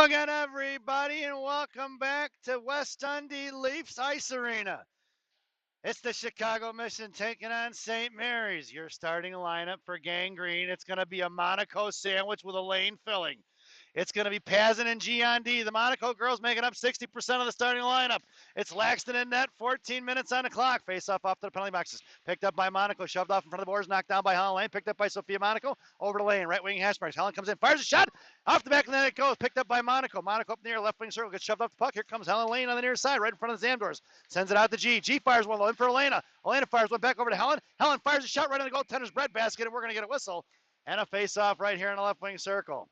Hello again, everybody, and welcome back to West Dundee Leafs Ice Arena. It's the Chicago Mission taking on St. Mary's. Your starting lineup for Gang Green. It's going to be a Monaco sandwich with a lane filling. It's going to be Pazin and G on D. The Monaco girls making up 60% of the starting lineup. It's Laxton in net, 14 minutes on the clock. Face off to the penalty boxes. Picked up by Monaco, shoved off in front of the boards, knocked down by Helen Lane. Picked up by Sophia Monaco, over to Lane, right wing hash marks. Helen comes in, fires a shot, off the back of the net it goes. Picked up by Monaco. Monaco up in the air, left wing circle, gets shoved off the puck. Here comes Helen Lane on the near side, right in front of the Zamdors. Sends it out to G. G fires one low in for Elena. Elena fires one back over to Helen. Helen fires a shot right in the goaltender's breadbasket, and we're going to get a whistle and a face off right here in the left wing circle.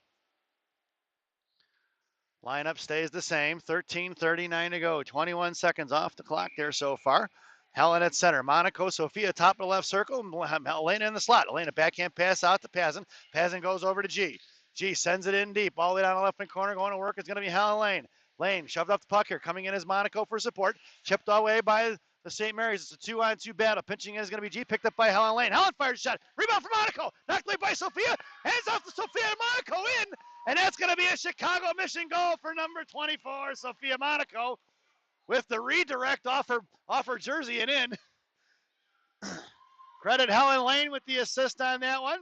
Lineup stays the same. 13:39 to go. 21 seconds off the clock there so far. Helen at center. Monaco, Sophia top of the left circle. Elena in the slot. Elena backhand pass out to Pazin. Pazin goes over to G. G sends it in deep. All the way down the left wing corner. Going to work. It's going to be Helen Lane. Lane shoved up the puck here. Coming in is Monaco for support. Chipped away by the St. Mary's. It's a 2-on-2 battle. Pinching in is going to be G. Picked up by Helen Lane. Helen fires a shot. Rebound for Monaco. Knocked away by Sophia. Hands off to Sophia. Monaco in. And that's going to be a Chicago Mission goal for number 24, Sophia Monaco, with the redirect off her jersey and in. Credit Helen Lane with the assist on that one.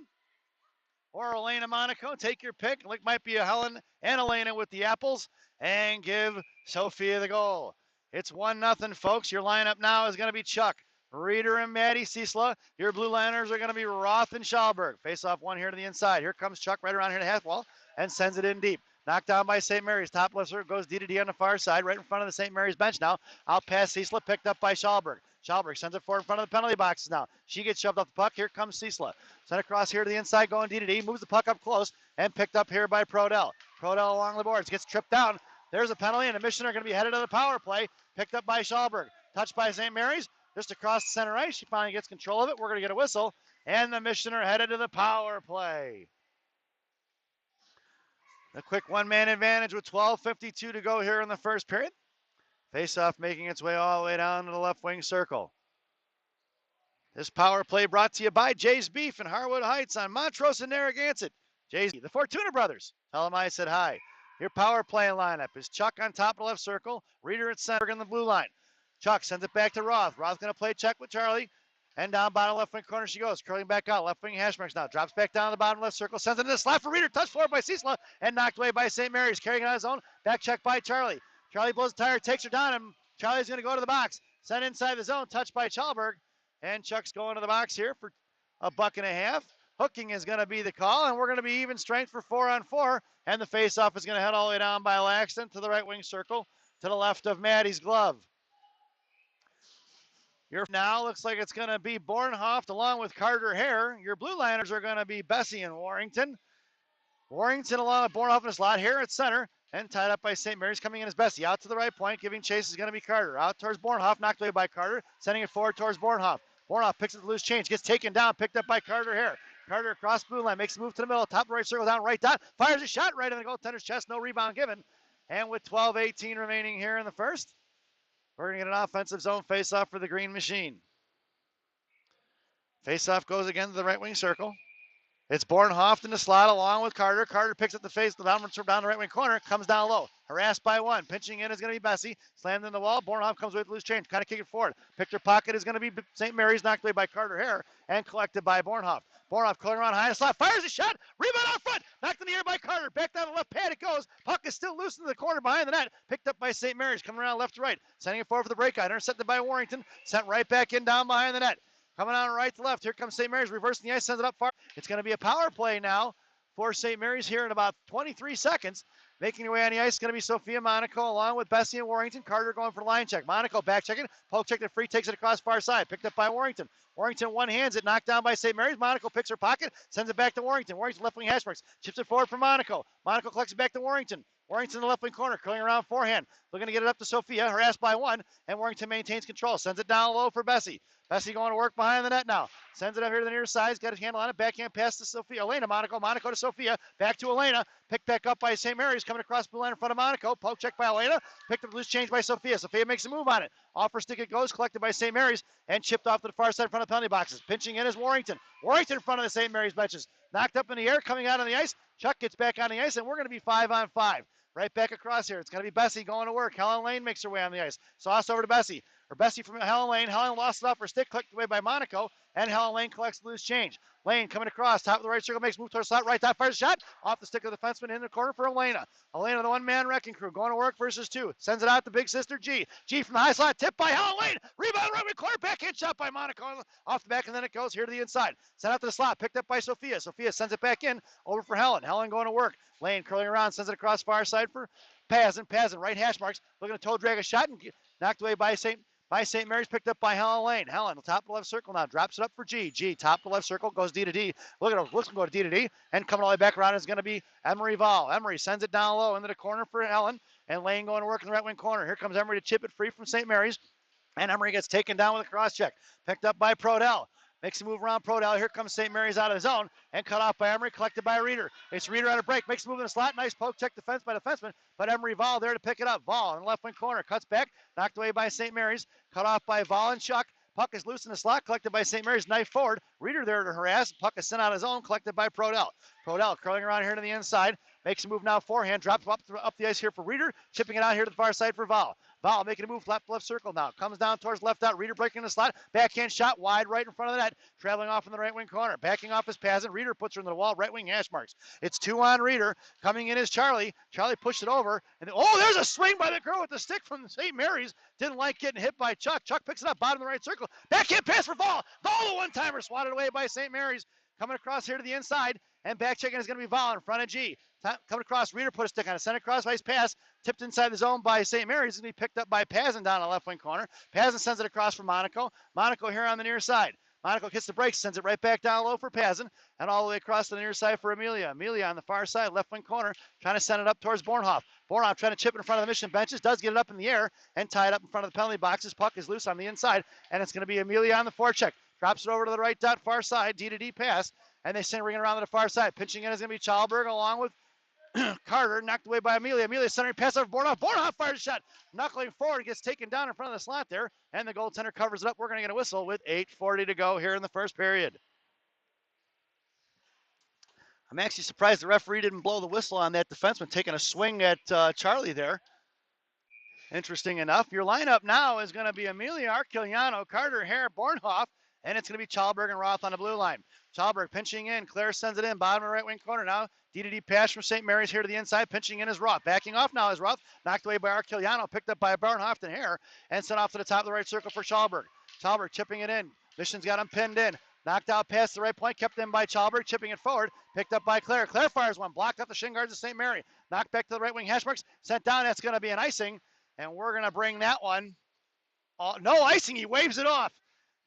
Or Elena Monaco, take your pick. It might be a Helen and Elena with the apples, and give Sophia the goal. It's 1-0, folks. Your lineup now is going to be Chuck, Reeder, and Maddie Ciesla. Your blue liners are going to be Roth and Schallberg. Face off one here to the inside. Here comes Chuck right around here to half wall and sends it in deep. Knocked down by St. Mary's. Top left circle goes D to D on the far side, right in front of the St. Mary's bench now. Out past Ciesla, picked up by Schallberg. Schallberg sends it forward in front of the penalty boxes now. She gets shoved off the puck. Here comes Ciesla. Sent across here to the inside, going D to D. Moves the puck up close and picked up here by Prodell. Prodell along the boards. Gets tripped down. There's a penalty, and the Mission are going to be headed to the power play. Picked up by Schallberg. Touched by St. Mary's. Just across the center ice. She finally gets control of it. We're going to get a whistle, and the Mission are headed to the power play. A quick one-man advantage with 12:52 to go here in the first period. Face-off making its way all the way down to the left wing circle. This power play brought to you by Jay's Beef in Harwood Heights on Montrose and Narragansett. Jay's, the Fortuna brothers. Tell them I said hi. Your power play lineup is Chuck on top of the left circle, Reeder at center in the blue line. Chuck sends it back to Roth. Roth going to play check with Charlie. And down bottom left wing corner she goes, curling back out. Left wing hash marks now. Drops back down the bottom left circle. Sends it into the slot for Reeder. Touch floor by Ciesla and knocked away by St. Mary's. Carrying it on his own. Back check by Charlie. Charlie blows the tire, takes her down, and Charlie's going to go to the box. Sent inside the zone. Touched by Schallberg. And Chuck's going to the box here for $1.50. Hooking is going to be the call, and we're going to be even strength for 4-on-4. And the faceoff is going to head all the way down by Laxton to the right wing circle to the left of Maddie's glove. Your now looks like it's going to be Bornhoft along with Carter Hare. Your blue liners are going to be Bessie and Warrington. Warrington along with Bornhoft in the slot. Hare at center and tied up by St. Mary's. Coming in as Bessie. Out to the right point. Giving chase is going to be Carter. Out towards Bornhoft. Knocked away by Carter. Sending it forward towards Bornhoft. Bornhoft picks up the loose change. Gets taken down. Picked up by Carter Hare. Carter across blue line. Makes a move to the middle. Top right circle down. Right dot. Fires a shot right in the goaltender's chest. No rebound given. And with 12:18 remaining here in the first, we're going to get an offensive zone face-off for the Green Machine. Face-off goes again to the right wing circle. It's Bornhoft in the slot along with Carter. Carter picks up the face down the right wing corner. Comes down low. Harassed by one. Pinching in is going to be Bessie. Slammed in the wall. Bornhoft comes with loose change. Kind of kick it forward. Picked her pocket is going to be St. Mary's. Knocked away by Carter Hare and collected by Bornhoft. Bornhoft curling around high in the slot. Fires a shot. Rebound out front. Knocked in the air by Carter. Back down the left pad it goes. Puck is still loose in the corner behind the net. Picked up by St. Mary's. Coming around left to right. Sending it forward for the breakout. Intercepted by Warrington. Sent right back in down behind the net. Coming on right to left. Here comes St. Mary's. Reversing the ice. Sends it up far. It's going to be a power play now for St. Mary's here in about 23 seconds. Making her way on the ice is going to be Sophia Monaco along with Bessie and Warrington. Carter going for the line check. Monaco back checking. Poke check to free. Takes it across far side. Picked up by Warrington. Warrington one hands it. Knocked down by St. Mary's. Monaco picks her pocket. Sends it back to Warrington. Warrington left wing hash marks. Chips it forward for Monaco. Monaco collects it back to Warrington. Warrington in the left wing corner. Curling around forehand. Looking to get it up to Sophia. Harassed by one. And Warrington maintains control. Sends it down low for Bessie. Bessie going to work behind the net now. Sends it up here to the near side. He's got his handle on it. Backhand pass to Sophia. Elena, Monaco. Monaco to Sophia. Back to Elena. Picked back up by St. Mary's. Coming across blue line in front of Monaco. Poke check by Elena. Picked up loose change by Sophia. Sophia makes a move on it. Off her stick it goes. Collected by St. Mary's. And chipped off to the far side in front of the penalty boxes. Pinching in is Warrington. Warrington in front of the St. Mary's benches. Knocked up in the air. Coming out on the ice. Chuck gets back on the ice. And we're going to be 5-on-5. Right back across here. It's going to be Bessie going to work. Helen Lane makes her way on the ice. Sauce over to Bessie. Or Bessie from Helen Lane. Helen lost it off her stick, clicked away by Monaco, and Helen Lane collects loose change. Lane coming across, top of the right circle, makes move towards slot, right top, fires a shot, off the stick of the defenseman in the corner for Elena. Elena, the one-man wrecking crew, going to work versus two. Sends it out to big sister G. G from the high slot, tipped by Helen Lane. Rebound right mid corner, backhand shot by Monaco off the back, and then it goes here to the inside. Sent out to the slot, picked up by Sophia. Sophia sends it back in, over for Helen. Helen going to work. Lane curling around, sends it across far side for Pazin. Pazin, right hash marks, looking to toe drag a shot and knocked away by St. Mary's, picked up by Helen Lane. Helen, the top of the left circle now, drops it up for G. G, top of the left circle, goes D to D. Look at her, looks to go to D to D, and coming all the way back around is going to be Emery Vol. Emery sends it down low into the corner for Helen, and Lane going to work in the right wing corner. Here comes Emery to chip it free from St. Mary's, and Emery gets taken down with a cross check. Picked up by Prodell. Makes a move around Prodell. Here comes St. Mary's out of the zone and cut off by Emery, collected by Reeder. It's Reeder out of break. Makes a move in the slot. Nice poke check defense by defenseman, but Emery Vol there to pick it up. Vol in the left wing corner. Cuts back. Knocked away by St. Mary's. Cut off by Vol and Chuck. Puck is loose in the slot, collected by St. Mary's. Knife forward. Reeder there to harass. Puck is sent out of his own, collected by Prodell. Prodell curling around here to the inside. Makes a move now forehand. Drops up the ice here for Reeder. Chipping it out here to the far side for Vol. Vol making a move left circle now. Comes down towards left out. Reeder breaking the slot. Backhand shot wide right in front of the net. Traveling off in the right wing corner. Backing off his Pazin. Reeder puts her into the wall. Right wing hash marks. It's 2 on Reeder. Coming in is Charlie. Charlie pushed it over. And then, there's a swing by the girl with the stick from St. Mary's. Didn't like getting hit by Chuck. Chuck picks it up. Bottom of the right circle. Backhand pass for Vol. Vol, the one-timer, swatted away by St. Mary's. Coming across here to the inside. And back checking is going to be Vol in front of G. Coming across, Reeder put a stick on it. Sent across, ice pass. Tipped inside the zone by St. Mary's. It's going to be picked up by Pazin down the left wing corner. Pazin sends it across for Monaco. Monaco here on the near side. Monaco hits the brakes, sends it right back down low for Pazin, and all the way across to the near side for Amelia. Amelia on the far side, left wing corner, trying to send it up towards Bornhoff. Bornhoff trying to chip it in front of the Mission benches, does get it up in the air, and tie it up in front of the penalty boxes. Puck is loose on the inside, and it's going to be Amelia on the forecheck. Drops it over to the right dot, far side, D to D pass, and they send ringing around to the far side. Pitching in is going to be Chalberg along with Carter, knocked away by Amelia. Amelia centering pass over Bornhoff. Bornhoff fires a shot. Knuckling forward, gets taken down in front of the slot there, and the goaltender covers it up. We're going to get a whistle with 8:40 to go here in the first period. I'm actually surprised the referee didn't blow the whistle on that defenseman taking a swing at Charlie there. Interesting enough. Your lineup now is going to be Amelia, Arquiliano, Carter, Hare, Bornhoff, and it's going to be Chalberg and Roth on the blue line. Chalberg pinching in. Claire sends it in. Bottom of the right wing corner now. D-to-D pass from St. Mary's here to the inside. Pinching in is Roth. Backing off now is Roth. Knocked away by Arquiliano. Picked up by Bornhoff and Hare. And sent off to the top of the right circle for Chalberg. Chalberg chipping it in. Mission's got him pinned in. Knocked out past the right point. Kept in by Chalberg. Chipping it forward. Picked up by Claire. Claire fires one. Blocked up the shin guards of St. Mary. Knocked back to the right wing hash marks. Sent down. That's going to be an icing. And we're going to bring that one. No icing. He waves it off.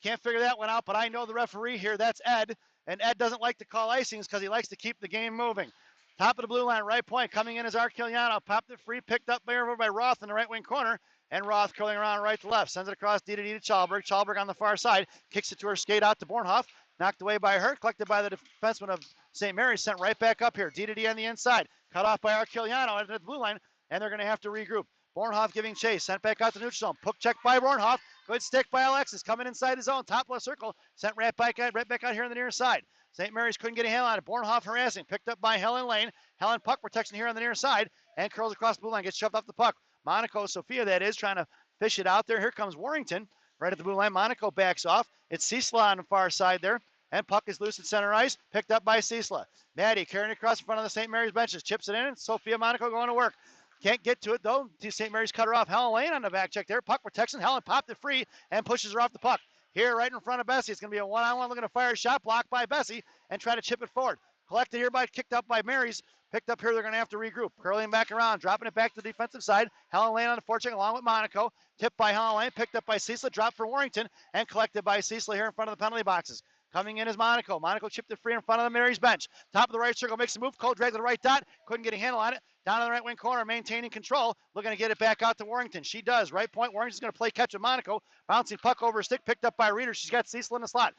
Can't figure that one out, but I know the referee here. That's Ed. And Ed doesn't like to call icings because he likes to keep the game moving. Top of the blue line, right point. Coming in is Arquiliano. Popped it free. Picked up by Roth in the right wing corner. And Roth curling around right to left. Sends it across D to Chalberg. Chalberg on the far side. Kicks it to her skate out to Bornhoff. Knocked away by her. Collected by the defenseman of St. Mary's. Sent right back up here. D to D on the inside. Cut off by Arquiliano into the blue line. And they're going to have to regroup. Bornhoff giving chase. Sent back out to neutral zone. Poke check by Bornhoff. Good stick by Alexis. Coming inside his zone. Top left circle. Sent right back out here on the near side. St. Mary's couldn't get a handle on it. Bornhoff harassing. Picked up by Helen Lane. Helen puck protection here on the near side. And curls across the blue line. Gets shoved off the puck. Monaco, Sophia that is, trying to fish it out there. Here comes Warrington. Right at the blue line. Monaco backs off. It's Cecila on the far side there. And puck is loose at center ice. Picked up by Cecila. Maddie carrying it across in front of the St. Mary's benches. Chips it in. And Sophia Monaco going to work. Can't get to it, though. St. Mary's cut her off. Helen Lane on the back check there. Puck protection. Helen popped it free and pushes her off the puck. Here, right in front of Bessie. It's going to be a one-on-one looking to fire a shot. Blocked by Bessie and try to chip it forward. Collected here kicked up by Mary's. Picked up here. They're going to have to regroup. Curling back around. Dropping it back to the defensive side. Helen Lane on the forecheck along with Monaco. Tipped by Helen Lane. Picked up by Cecila. Dropped for Warrington. And collected by Cecila here in front of the penalty boxes. Coming in is Monaco. Monaco chipped it free in front of the Mary's bench. Top of the right circle, makes a move. Cole drags to the right dot. Couldn't get a handle on it. Down in the right wing corner, maintaining control. Looking to get it back out to Warrington. She does. Right point. Warrington's going to play catch with Monaco. Bouncing puck over her stick. Picked up by Reeder. She's got Cecila in the slot.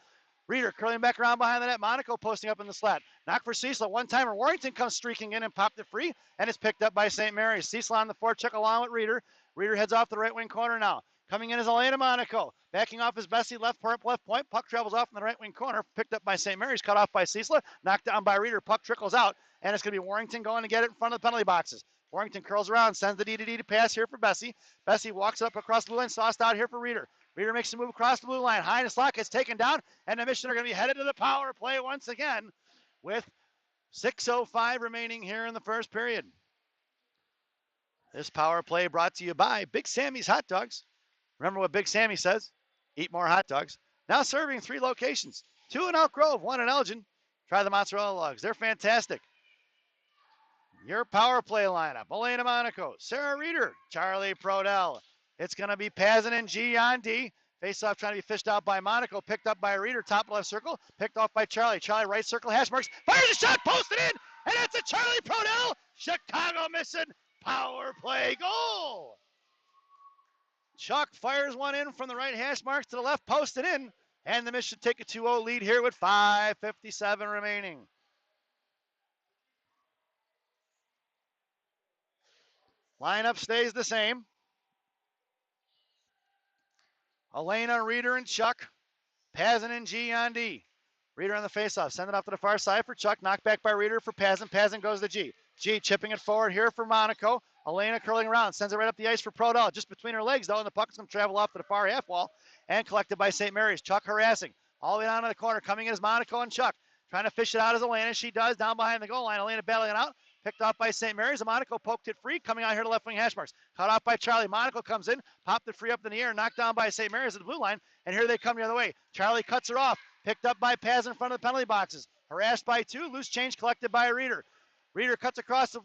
Reeder curling back around behind the net. Monaco posting up in the slot. Knock for Cecila. One-timer. Warrington comes streaking in and popped it free. And it's picked up by St. Mary's. Cecila on the forecheck along with Reeder. Reeder heads off the right wing corner now. Coming in is Elena Monaco. Backing off is Bessie, left point. Puck travels off in the right wing corner. Picked up by St. Mary's. Cut off by Cecila. Knocked down by Reeder. Puck trickles out. And it's going to be Warrington going to get it in front of the penalty boxes. Warrington curls around, sends the D to pass here for Bessie. Bessie walks up across the blue line, sauced out here for Reeder. Reeder makes a move across the blue line. High in the slot, gets taken down, and the Mission are going to be headed to the power play once again with 6:05 remaining here in the first period. This power play brought to you by Big Sammy's Hot Dogs. Remember what Big Sammy says? Eat more hot dogs. Now serving 3 locations. 2 in Elk Grove, 1 in Elgin. Try the mozzarella logs. They're fantastic. Your power play lineup. Elena Monaco, Sarah Reeder, Charlie Prodell. It's going to be Pazin and G on D. Face-off trying to be fished out by Monaco. Picked up by Reeder, top left circle. Picked off by Charlie. Charlie right circle, hash marks. Fires a shot, posted in. And it's a Charlie Prodell. Chicago missing. Power play goal. Chuck fires one in from the right hash marks to the left, posted in. And the Mission take a 2-0 lead here with 5:57 remaining. Lineup stays the same. Elena, Reeder, and Chuck. Pazin and G on D. Reeder on the faceoff. Send it off to the far side for Chuck. Knocked back by Reeder for Pazin. Pazin goes to G. G chipping it forward here for Monaco. Elena curling around. Sends it right up the ice for Prodell. Just between her legs, though, and the puck's going to travel off to the far half wall and collected by St. Mary's. Chuck harassing. All the way down to the corner. Coming in is Monaco and Chuck. Trying to fish it out as Elena. She does down behind the goal line. Elena battling it out. Picked off by St. Mary's. Monaco poked it free. Coming out here to left wing hash marks. Cut off by Charlie. Monaco comes in. Popped it free up in the air. Knocked down by St. Mary's at the blue line. And here they come the other way. Charlie cuts her off. Picked up by Paz in front of the penalty boxes. Harassed by 2. Loose change collected by Reeder. Reeder cuts across the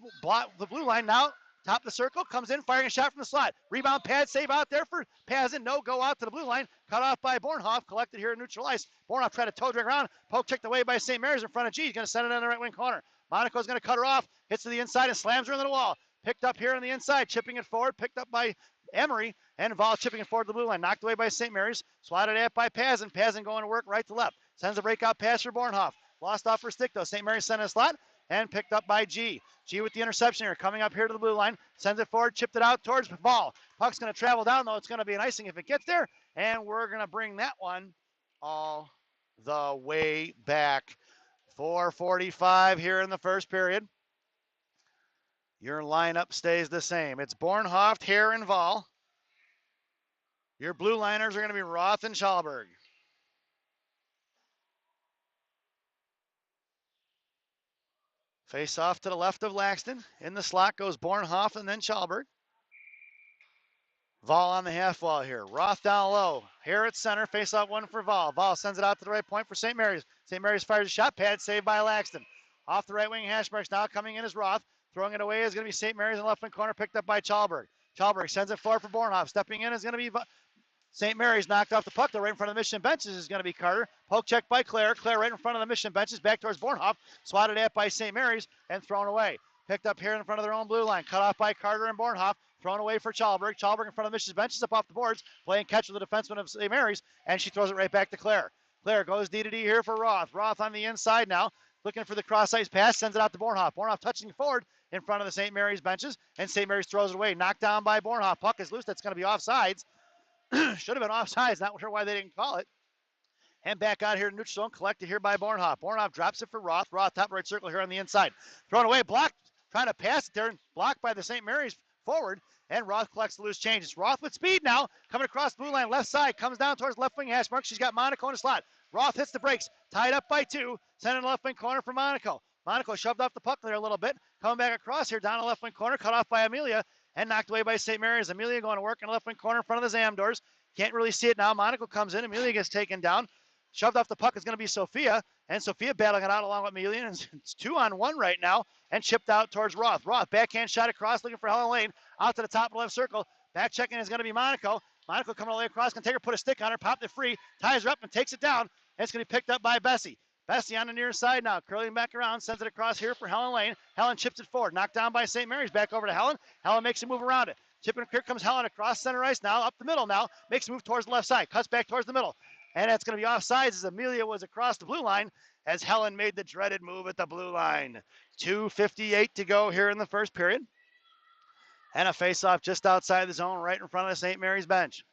blue line. Now top of the circle. Comes in. Firing a shot from the slot. Rebound pad save out there for Pazin. No go out to the blue line. Cut off by Bornhoff. Collected here in neutral ice. Bornhoff tried to toe drag around. Poke checked away by St. Mary's in front of G. He's going to send it in the right wing corner. Monaco's going to cut her off. Hits to the inside and slams her into the wall. Picked up here on the inside. Chipping it forward. Picked up by Emery. And Vol chipping it forward to the blue line. Knocked away by St. Mary's. Swatted at by Pazin. Pazin going to work right to left. Sends a breakout pass for Bornhoff. Lost off her stick though. St. Mary's sent a slot. And picked up by G. G with the interception here. Coming up here to the blue line. Sends it forward. Chipped it out towards Vol. Puck's going to travel down though. It's going to be an icing if it gets there. And we're going to bring that one all the way back. 4:45 here in the first period. Your lineup stays the same. It's Bornhoff, Hare, and Vol. Your blue liners are going to be Roth and Schalberg. Face off to the left of Laxton. In the slot goes Bornhoff and then Schalberg. Vol on the half wall here. Roth down low. Here at center. Face off one for Vol. Vol sends it out to the right point for St. Mary's. St. Mary's fires a shot. Pad saved by Laxton. Off the right wing hash marks. Now coming in is Roth. Throwing it away is going to be St. Mary's in the left wing corner. Picked up by Schalberg. Schalberg sends it forward for Bornhoff. Stepping in is going to be St. Mary's. Knocked off the puck. Though right in front of the Mission benches is going to be Carter. Poke check by Claire. Claire right in front of the Mission benches. Back towards Bornhoff. Swatted at by St. Mary's and thrown away. Picked up here in front of their own blue line. Cut off by Carter and Bornhoff. Thrown away for Schalberg. Schalberg in front of the Mission's benches up off the boards. Playing catch with the defenseman of St. Mary's. And she throws it right back to Claire. Claire goes D to D here for Roth. Roth on the inside now. Looking for the cross-ice pass. Sends it out to Bornhoff. Bornhoff touching forward in front of the St. Mary's benches. And St. Mary's throws it away. Knocked down by Bornhoff. Puck is loose. That's going to be offsides. Should have been offsides. Not sure why they didn't call it. And back out here to neutral zone. Collected here by Bornhoff. Bornhoff drops it for Roth. Roth top right circle here on the inside. Thrown away. Blocked. Trying to pass it there. Blocked by the St. Mary's forward. And Roth collects the loose change. It's Roth with speed now. Coming across the blue line. Left side. Comes down towards left wing hash mark. She's got Monaco in the slot. Roth hits the brakes. Tied up by 2. Sent in the left wing corner for Monaco. Monaco shoved off the puck there a little bit. Coming back across here down the left wing corner. Cut off by Amelia. And knocked away by St. Mary's. Amelia going to work in the left wing corner in front of the Zamdors. Can't really see it now. Monaco comes in. Amelia gets taken down. Shoved off the puck is going to be Sophia. And Sophia battling it out along with Amelia. And it's 2-on-1 right now. And chipped out towards Roth. Roth backhand shot across looking for Helen Lane. Out to the top of the left circle. Back checking is going to be Monaco. Monaco coming all the way across. Can take her, put a stick on her, popped it free. Ties her up and takes it down. And it's going to be picked up by Bessie. Bessie on the near side now. Curling back around. Sends it across here for Helen Lane. Helen chips it forward. Knocked down by St. Mary's. Back over to Helen. Helen makes a move around it. Chipping, here comes Helen across center ice now. Up the middle now. Makes a move towards the left side. Cuts back towards the middle. And it's going to be offsides as Amelia was across the blue line as Helen made the dreaded move at the blue line. 2:58 to go here in the first period. And a face-off just outside the zone right in front of the St. Mary's bench.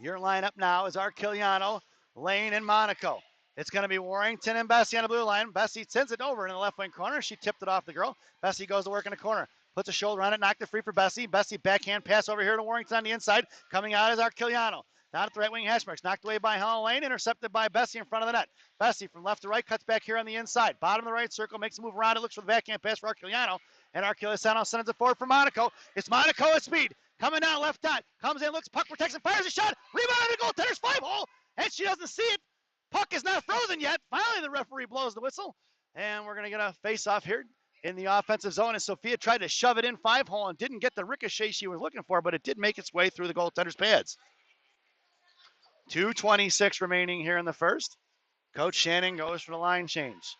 Your lineup now is Arquiliano, Lane, and Monaco. It's going to be Warrington and Bessie on the blue line. Bessie sends it over in the left wing corner. She tipped it off the girl. Bessie goes to work in the corner. Puts a shoulder on it, knocked it free for Bessie. Bessie backhand pass over here to Warrington on the inside. Coming out is Arquiliano. Down at the right wing hash marks. Knocked away by Helen Lane. Intercepted by Bessie in front of the net. Bessie from left to right cuts back here on the inside. Bottom of the right circle. Makes a move around it. Looks for the backhand pass for Arquiliano. And Arquiliano sends it forward for Monaco. It's Monaco at speed. Coming down left dot. Comes in, looks, puck protects and fires a shot. Rebound on the goaltender's 5-hole. And she doesn't see it. Puck is not frozen yet. Finally, the referee blows the whistle. And we're going to get a face-off here in the offensive zone. And Sophia tried to shove it in 5-hole and didn't get the ricochet she was looking for, but it did make its way through the goaltender's pads. 2:26 remaining here in the first. Coach Shannon goes for the line change.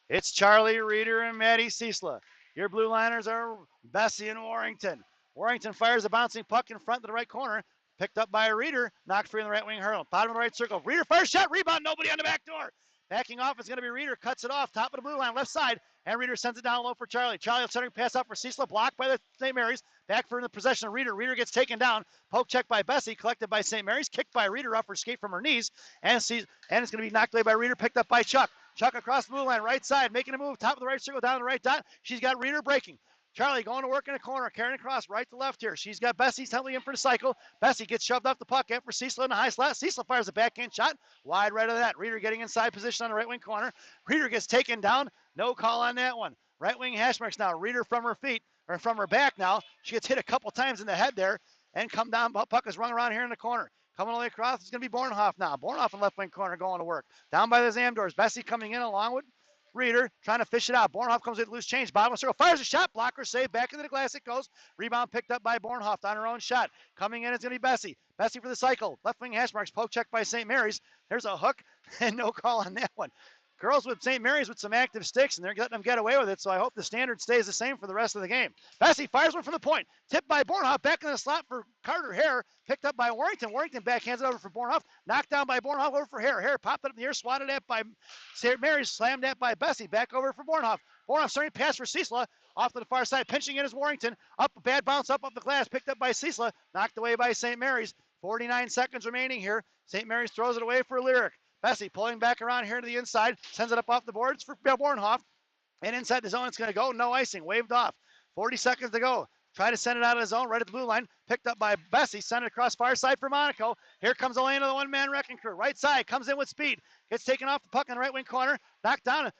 It's Charlie Reeder and Maddie Ciesla. Your blue liners are Bessie and Warrington. Warrington fires a bouncing puck in front to the right corner. Picked up by a Reeder, knocked free in the right wing hurdle. Bottom of the right circle. Reeder fires shot, rebound, nobody on the back door. Backing off is going to be Reeder, cuts it off, top of the blue line, left side, and Reeder sends it down low for Charlie. Charlie centering pass up for Ciesla, blocked by the St. Mary's. Back for the possession of Reeder. Reeder gets taken down. Poke check by Bessie, collected by St. Mary's, kicked by Reeder off her skate from her knees, and it's going to be knocked away by Reeder, picked up by Chuck. Chuck across the blue line, right side, making a move, top of the right circle, down the right dot. She's got Reeder breaking. Charlie going to work in the corner, carrying across right to left here. She's got Bessie heavily in for the cycle. Bessie gets shoved off the puck after Ciesla in the high slot. Ciesla fires a backhand shot, wide right of that. Reeder getting inside position on the right wing corner. Reeder gets taken down. No call on that one. Right wing hash marks now. Reeder from her feet, or from her back now. She gets hit a couple times in the head there and come down. Puck is rung around here in the corner. Coming all the way across, it's going to be Bornhoff now. Bornhoff in left wing corner going to work. Down by the Zamdors. Bessie coming in along with Reeder trying to fish it out. Bornhoff comes with loose change. Bottom of the circle. Fires a shot. Blocker save. Back into the glass it goes. Rebound picked up by Bornhoff on her own shot. Coming in is going to be Bessie. Bessie for the cycle. Left wing hash marks. Poke check by St. Mary's. There's a hook and no call on that one. Girls with St. Mary's with some active sticks, and they're letting them get away with it, so I hope the standard stays the same for the rest of the game. Bessie fires one from the point. Tipped by Bornhoff. Back in the slot for Carter Hare. Picked up by Warrington. Warrington backhands it over for Bornhoff. Knocked down by Bornhoff over for Hare. Hare popped it up in the air, swatted at by St. Mary's, slammed at by Bessie. Back over for Bornhoff. Bornhoff starting pass for Ciesla. Off to the far side. Pinching in is Warrington. Up, bad bounce up the glass. Picked up by Ciesla. Knocked away by St. Mary's. 49 seconds remaining here. St. Mary's throws it away for Lyric. Bessie pulling back around here to the inside. Sends it up off the boards for Bornhoff. And inside the zone, it's going to go. No icing. Waved off. 40 seconds to go. Try to send it out of the zone, right at the blue line. Picked up by Bessie. Sent it across far side for Monaco. Here comes Elena, the one-man wrecking crew. Right side. Comes in with speed. Gets taken off the puck in the right wing corner. Knocked down.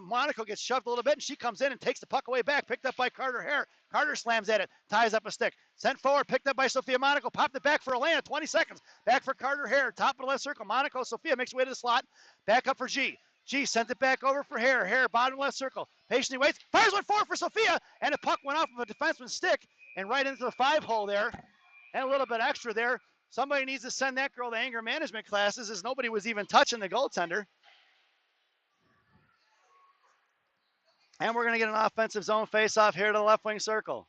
Monaco gets shoved a little bit, and she comes in and takes the puck away back. Picked up by Carter Hare. Carter slams at it. Ties up a stick. Sent forward. Picked up by Sophia Monaco. Popped it back for Elena. 20 seconds. Back for Carter Hare. Top of the left circle. Monaco. Sophia makes her way to the slot. Back up for G. G sent it back over for Hare. Hare, bottom left circle. Patiently waits. Fires one forward for Sophia. And the puck went off of a defenseman's stick and right into the 5-hole there. And a little bit extra there. Somebody needs to send that girl to anger management classes, as nobody was even touching the goaltender. And we're going to get an offensive zone face-off here to the left wing circle.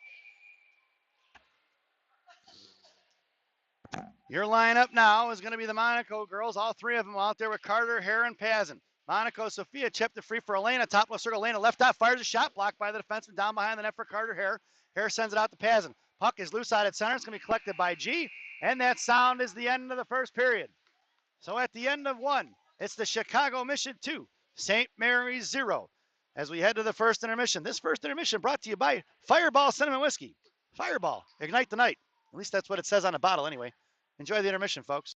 Your lineup now is going to be the Monaco girls, all three of them out there with Carter, Hare, and Pazin. Monaco, Sophia chipped it free for Elena. Top left circle. Elena left out, fires a shot, blocked by the defenseman down behind the net for Carter Hare. Hare sends it out to Pazin. Puck is loose out at center. It's going to be collected by G. And that sound is the end of the first period. So at the end of one, it's the Chicago Mission 2, St. Mary's 0. As we head to the first intermission. This first intermission brought to you by Fireball Cinnamon Whiskey. Fireball, ignite the night. At least that's what it says on the bottle anyway. Enjoy the intermission, folks.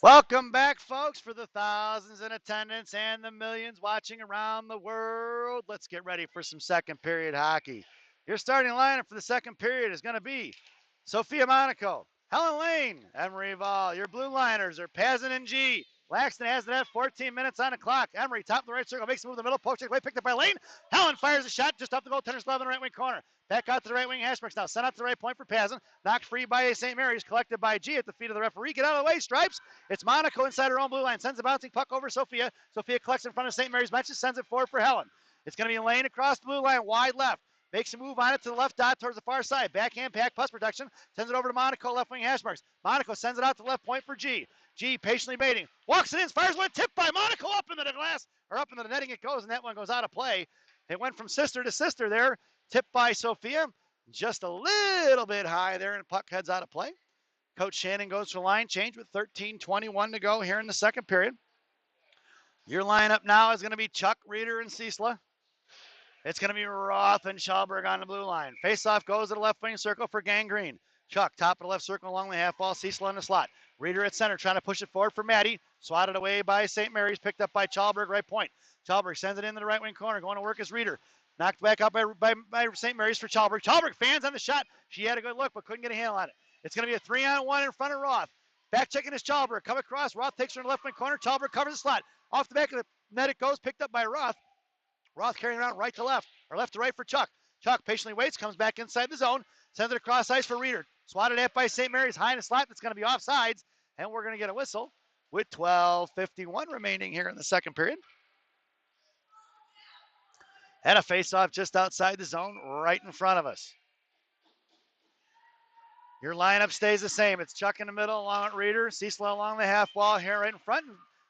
Welcome back, folks, for the thousands in attendance and the millions watching around the world. Let's get ready for some second period hockey. Your starting lineup for the second period is going to be Sophia Monaco, Helen Lane, Emery Val. Your blue liners are Pazin and G. Laxton has it at 14 minutes on the clock. Emery, top of the right circle, makes a move in the middle, poke check away, picked up by Lane. Helen fires a shot just off the goaltender's glove in the right wing corner. Back out to the right wing, Hashbrooks now sent out to the right point for Pazin. Knocked free by St. Mary's, collected by G at the feet of the referee. Get out of the way, Stripes. It's Monaco inside her own blue line. Sends a bouncing puck over Sophia. Sophia collects in front of St. Mary's benches, sends it forward for Helen. It's going to be Lane across the blue line, wide left. Makes a move on it to the left dot towards the far side. Backhand pack, puck protection. Sends it over to Monaco, left wing hash marks. Monaco sends it out to the left point for G. G patiently baiting. Walks it in, fires one, tipped by Monaco up into the glass, or up into the netting it goes, and that one goes out of play. It went from sister to sister there. Tipped by Sophia. Just a little bit high there, and puck heads out of play. Coach Shannon goes for line change with 13:21 to go here in the second period. Your lineup now is going to be Chuck, Reeder, and Ciesla. It's going to be Roth and Schallberg on the blue line. Faceoff goes to the left wing circle for Gangrene. Chuck, top of the left circle along the half wall. Ciesla in the slot. Reeder at center, trying to push it forward for Maddie. Swatted away by St. Mary's, picked up by Schallberg, right point. Schallberg sends it into the right wing corner, going to work as Reeder. Knocked back up by St. Mary's for Schallberg. Schallberg fans on the shot. She had a good look, but couldn't get a handle on it. It's going to be a 3-on-1 in front of Roth. Back checking is Schallberg. Come across. Roth takes her in the left wing corner. Schallberg covers the slot. Off the back of the net it goes, picked up by Roth. Roth carrying around right to left, or left to right for Chuck. Chuck patiently waits, comes back inside the zone, sends it across ice for Reeder. Swatted at by St. Mary's, high in the slot. That's going to be offsides, and we're going to get a whistle with 12:51 remaining here in the second period. And a face-off just outside the zone, right in front of us. Your lineup stays the same. It's Chuck in the middle, along with Reeder. Ciesla along the half wall here right in front.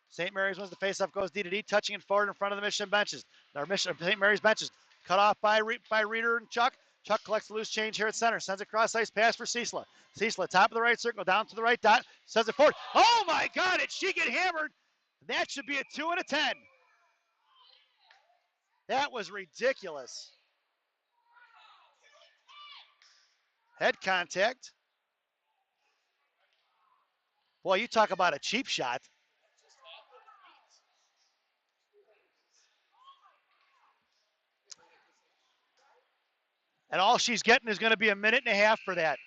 St. Mary's, once the face-off goes D to D, touching it forward in front of the Mission benches. St. Mary's benches cut off by Reeder and Chuck. Chuck collects the loose change here at center. Sends a cross ice pass for Ciesla. Ciesla, top of the right circle, down to the right dot. Sends it forward. Oh my God, did she get hammered? That should be a 2 and a 10. That was ridiculous. Head contact. Boy, you talk about a cheap shot. And all she's getting is going to be a minute and a half for that.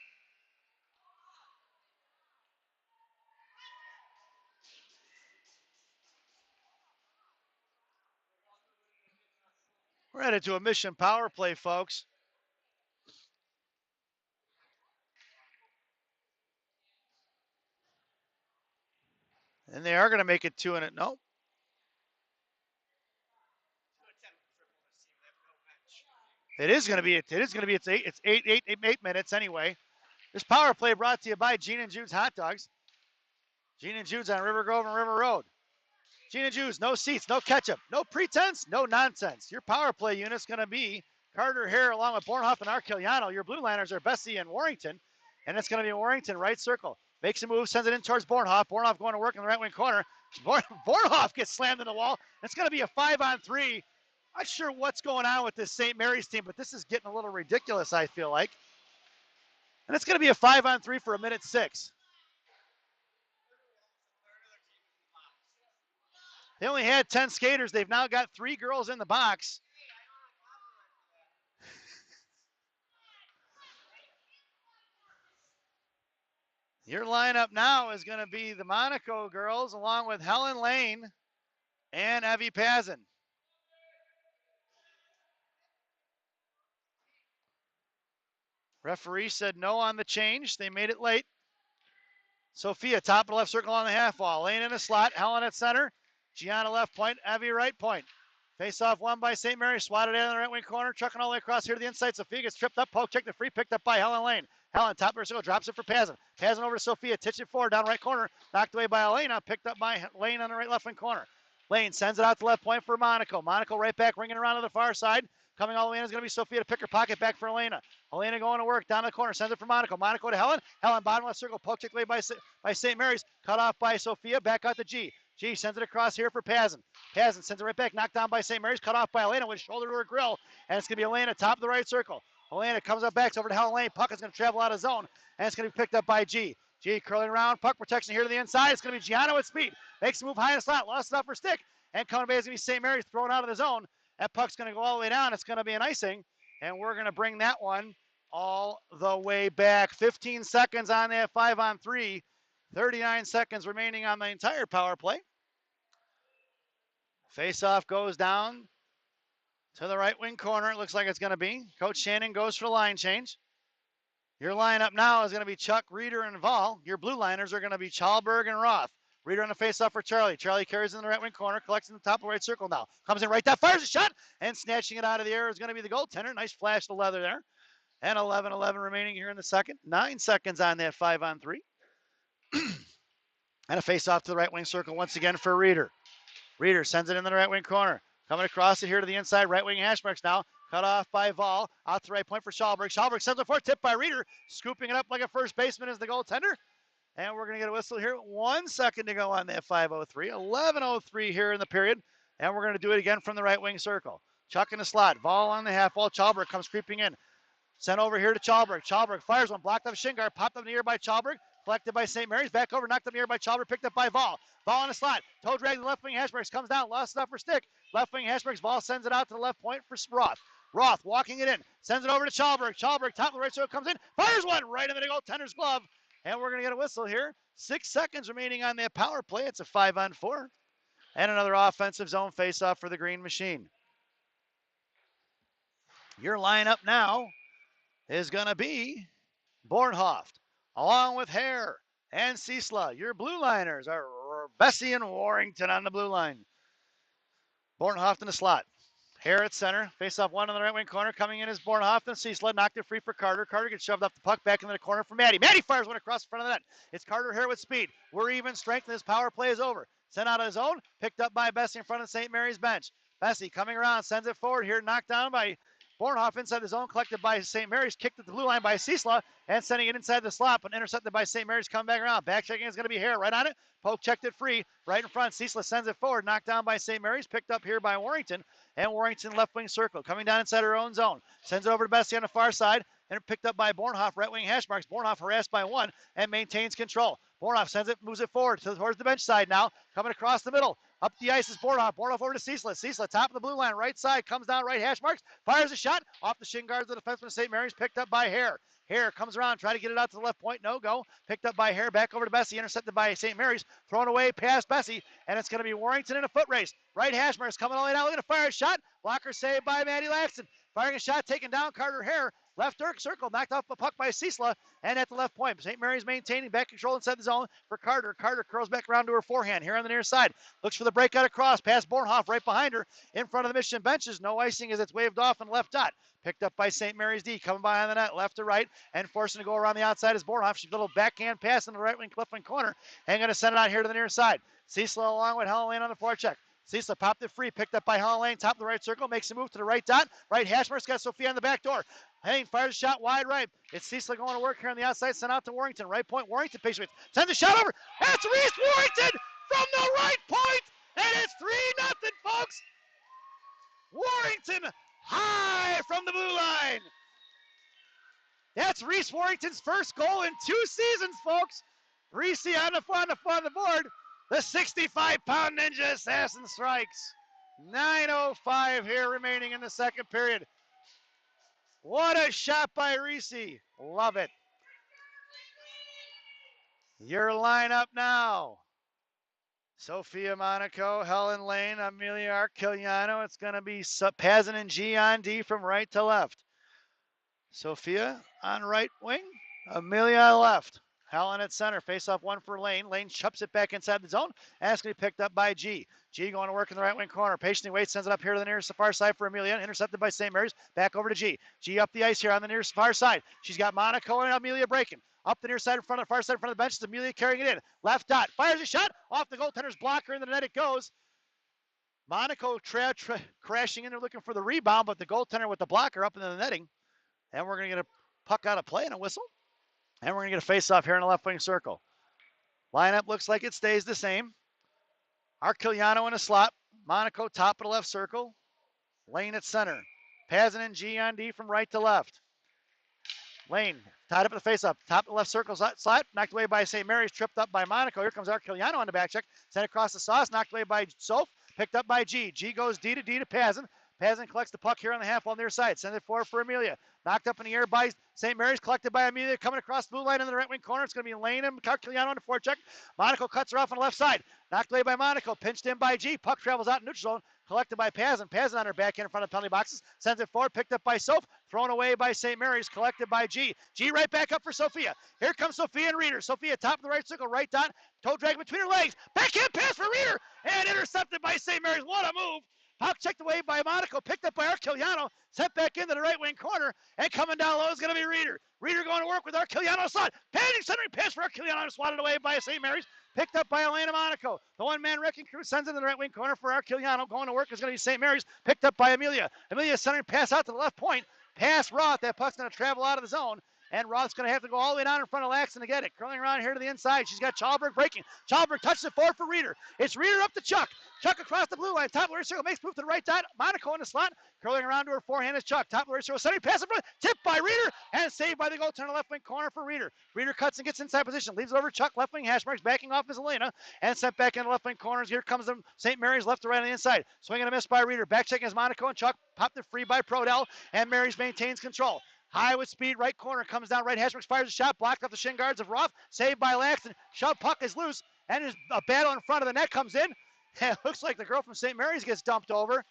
We're headed to a Mission power play, folks. And they are going to make it 2 and it. Nope. It is going to be. It's 8 minutes anyway. This power play brought to you by Gene and Jude's Hot Dogs. Gene and Jude's on River Grove and River Road. Gene and Jude's, no seats, no ketchup, no pretense, no nonsense. Your power play unit's going to be Carter Hare along with Bornhoff and Arquiliano. Your blue liners are Bessie and Warrington, and it's going to be Warrington right circle. Makes a move, sends it in towards Bornhoff. Bornhoff going to work in the right wing corner. Bornhoff gets slammed in the wall. It's going to be a 5-on-3. Not sure what's going on with this St. Mary's team, but this is getting a little ridiculous, I feel like. And it's going to be a 5-on-3 for a minute 6. They only had 10 skaters. They've now got 3 girls in the box. Your lineup now is going to be the Monaco girls along with Helen Lane and Evie Pazin. Referee said no on the change. They made it late. Sophia, top of the left circle on the half wall. Lane in the slot. Helen at center. Gianna left point. Evie right point. Face off won by St. Mary. Swatted in the right wing corner. Trucking all the way across here to the inside. Sophia gets tripped up. Poke check the free. Picked up by Helen Lane. Helen, top of her circle. Drops it for Pazin. Pazin over to Sophia. Tits it forward. Down right corner. Knocked away by Elena. Picked up by Lane on the right left wing corner. Lane sends it out to left point for Monaco. Monaco right back. Ringing around to the far side. Coming all the way in is going to be Sophia to pick her pocket back for Elena. Elena going to work down the corner. Sends it for Monaco. Monaco to Helen. Helen bottom left circle. Poke check away by St. Mary's. Cut off by Sophia. Back out to G. G sends it across here for Pazin. Pazin sends it right back. Knocked down by St. Mary's. Cut off by Elena with shoulder to her grill. And it's going to be Elena top of the right circle. Elena comes up back over to Helen Lane. Puck is going to travel out of zone. And it's going to be picked up by G. G curling around, puck protection here to the inside. It's going to be Giano with speed. Makes a move high in the slot, lost it off her stick. And coming back is going to be St. Mary's thrown out of the zone. That puck's going to go all the way down. It's going to be an icing. And we're going to bring that one all the way back. 15 seconds on that 5-on-3. 39 seconds remaining on the entire power play. Face-off goes down to the right wing corner. It looks like it's going to be. Coach Shannon goes for the line change. Your lineup now is going to be Chuck, Reeder, and Vol. Your blue liners are going to be Chalberg and Roth. Reeder on the face-off for Charlie. Charlie carries in the right wing corner, collects in the top of the right circle now. Comes in right down, fires a shot, and snatching it out of the air is going to be the goaltender. Nice flash to leather there. And 11-11 remaining here in the second. 9 seconds on that 5-on-3. And a face-off to the right wing circle once again for Reeder. Reeder sends it in the right wing corner. Coming across it here to the inside, right wing hash marks now. Cut off by Vol. Out to the right point for Schalberg. Schalberg sends it for tipped by Reeder. Scooping it up like a first baseman is the goaltender. And we're going to get a whistle here. 1 second to go on that 5-0-3. 11-0-3 here in the period. And we're going to do it again from the right wing circle. Chuck in the slot. Vol on the half wall. Schalberg comes creeping in. Sent over here to Schalberg. Schalberg fires one. Blocked up Shingar. Popped up in the air by Schalberg. Collected by St. Mary's. Back over. Knocked up in the air by Schalberg. Picked up by Vol. Vol on the slot. Toe drag the left wing. Hashbergs comes down. Lost it off her stick. Left wing Hashbergs. Vol sends it out to the left point for Roth. Roth walking it in. Sends it over to Schalberg. Schalberg top of the right side comes in. Fires one right into the goaltender's glove. And we're going to get a whistle here. 6 seconds remaining on that power play. It's a 5-on-4. And another offensive zone faceoff for the Green Machine. Your lineup now is going to be Bornhoft, along with Hare and Ciesla. Your blue liners are Bessie and Warrington on the blue line. Bornhoft in the slot. Hare at center. Face off one on the right wing corner. Coming in is Bornhoft and Ciesla. Knocked it free for Carter. Carter gets shoved off the puck back into the corner for Maddie. Maddie fires one across the front of the net. It's Carter Hare with speed. We're even strength. This power play is over. Sent out of his own. Picked up by Bessie in front of St. Mary's bench. Bessie coming around. Sends it forward here. Knocked down by Bornhoft inside the zone, collected by St. Mary's, kicked at the blue line by Ciesla, and sending it inside the slot, but intercepted by St. Mary's, coming back around. Back checking is going to be Hare right on it. Poke checked it free, right in front. Ciesla sends it forward, knocked down by St. Mary's, picked up here by Warrington, and Warrington left wing circle, coming down inside her own zone. Sends it over to Bessie on the far side, and picked up by Bornhoft, right wing hash marks. Bornhoft harassed by one, and maintains control. Bornhoft sends it, moves it forward towards the bench side now, coming across the middle. Up the ice is Bornhoft. Bornhoft over to Ciesla. Ciesla, top of the blue line, right side, comes down right hash marks, fires a shot off the shin guards of the defenseman of St. Mary's, picked up by Hare. Hare comes around, try to get it out to the left point, no go. Picked up by Hare, back over to Bessie, intercepted by St. Mary's, thrown away past Bessie, and it's going to be Warrington in a foot race. Right hash marks coming all the way down, looking to fire a shot. Blocker saved by Maddie Laxton. Firing a shot, taken down Carter Hare. Left circle, knocked off the puck by Ciesla, and at the left point. St. Mary's maintaining back control inside the zone for Carter. Carter curls back around to her forehand here on the near side. Looks for the breakout across, past Bornhoft right behind her in front of the Michigan benches. No icing as it's waved off and left dot. Picked up by St. Mary's D, coming by on the net, left to right, and forcing to go around the outside is Bornhoft. She's a little backhand pass in the right wing, left wing corner, and going to send it out here to the near side. Ciesla along with Helen Lane on the forecheck. Ciesla popped it free, picked up by Helen Lane, top of the right circle, makes a move to the right dot. Right hash marks, got Sophia on the back door. Lane fires a shot wide right. It's Ciesla going to work here on the outside, sent out to Warrington. Right point, Warrington patient sends a shot over. That's Reese Warrington from the right point, and it's 3-0, folks. Warrington high from the blue line. That's Reese Warrington's first goal in 2 seasons, folks. Reese on the board. The 65-pound Ninja Assassin strikes. 9:05 here remaining in the second period. What a shot by Reese. Love it. Your lineup now. Sophia Monaco, Helen Lane, Amelia Arquiliano. It's going to be Pazin and G on D from right to left. Sophia on right wing, Amelia on left. Helen at center, face off one for Lane. Lane chups it back inside the zone, and it's going to be picked up by G. G going to work in the right wing corner. Patiently waits, sends it up here to the nearest far side for Amelia. Intercepted by St. Mary's. Back over to G. G up the ice here on the nearest far side. She's got Monaco and Amelia breaking. Up the near side in front of the far side in front of the bench. It's Amelia carrying it in. Left dot. Fires a shot. Off the goaltender's blocker. In the net it goes. Monaco crashing in there looking for the rebound, but the goaltender with the blocker up in the netting. And we're going to get a puck out of play and a whistle. And we're going to get a face-off here in the left wing circle. Lineup looks like it stays the same. Arquiliano in a slot. Monaco top of the left circle. Lane at center. Pazin and G on D from right to left. Lane Tied up at the face-up. Top of the left circle slot. Knocked away by St. Mary's. Tripped up by Monaco. Here comes Arquiliano on the back check. Sent across the sauce. Knocked away by Soph. Picked up by G. G goes D to Pazin. Pazin collects the puck here on the half wall near side. Sends it forward for Amelia. Knocked up in the air by St. Mary's. Collected by Amelia. Coming across the blue line in the right wing corner. It's going to be Lane and Arquiliano on the forecheck. Monaco cuts her off on the left side. Knocked away by Monaco. Pinched in by G. Puck travels out in neutral zone. Collected by Pazin. Pazin on her backhand in front of the penalty boxes. Sends it forward. Picked up by Soph. Thrown away by St. Mary's. Collected by G. G right back up for Sophia. Here comes Sophia and Reeder. Sophia top of the right circle. Right dot. Toe drag between her legs. Backhand pass for Reeder. And intercepted by St. Mary's. What a move. Puck checked away by Monaco, picked up by Arquiliano, sent back into the right wing corner, and coming down low is going to be Reeder. Reeder going to work with Arquiliano slot. Panning centering pass for Arquiliano, swatted away by St. Mary's, picked up by Elena Monaco. The one-man wrecking crew sends it in the right wing corner for Arquiliano. Going to work is going to be St. Mary's, picked up by Amelia. Amelia centering pass out to the left point. Pass Roth. That puck's going to travel out of the zone. And Roth's going to have to go all the way down in front of Laxton to get it. Curling around here to the inside. She's got Chalberg breaking. Chalberg touches it forward for Reeder. It's Reeder up to Chuck. Chuck across the blue line. Top of the right circle. Makes move to the right dot. Monaco in the slot. Curling around to her forehand is Chuck. Top of the right circle. Sending pass in front. Tipped by Reeder. And saved by the goaltender left wing corner for Reeder. Reeder cuts and gets inside position. Leaves it over Chuck. Left wing hash marks. Backing off is Elena. And sent back into left wing corners. Here comes the St. Mary's left to right on the inside. Swing and a miss by Reeder. Back checking is Monaco and Chuck. Popped it free by Prodell. And Mary's maintains control. High with speed, right corner, comes down right. Hashmarks fires a shot, blocked off the shin guards of Roth. Saved by Laxton. Shove puck is loose, and there's a battle in front of the net comes in. And it looks like the girl from St. Mary's gets dumped over.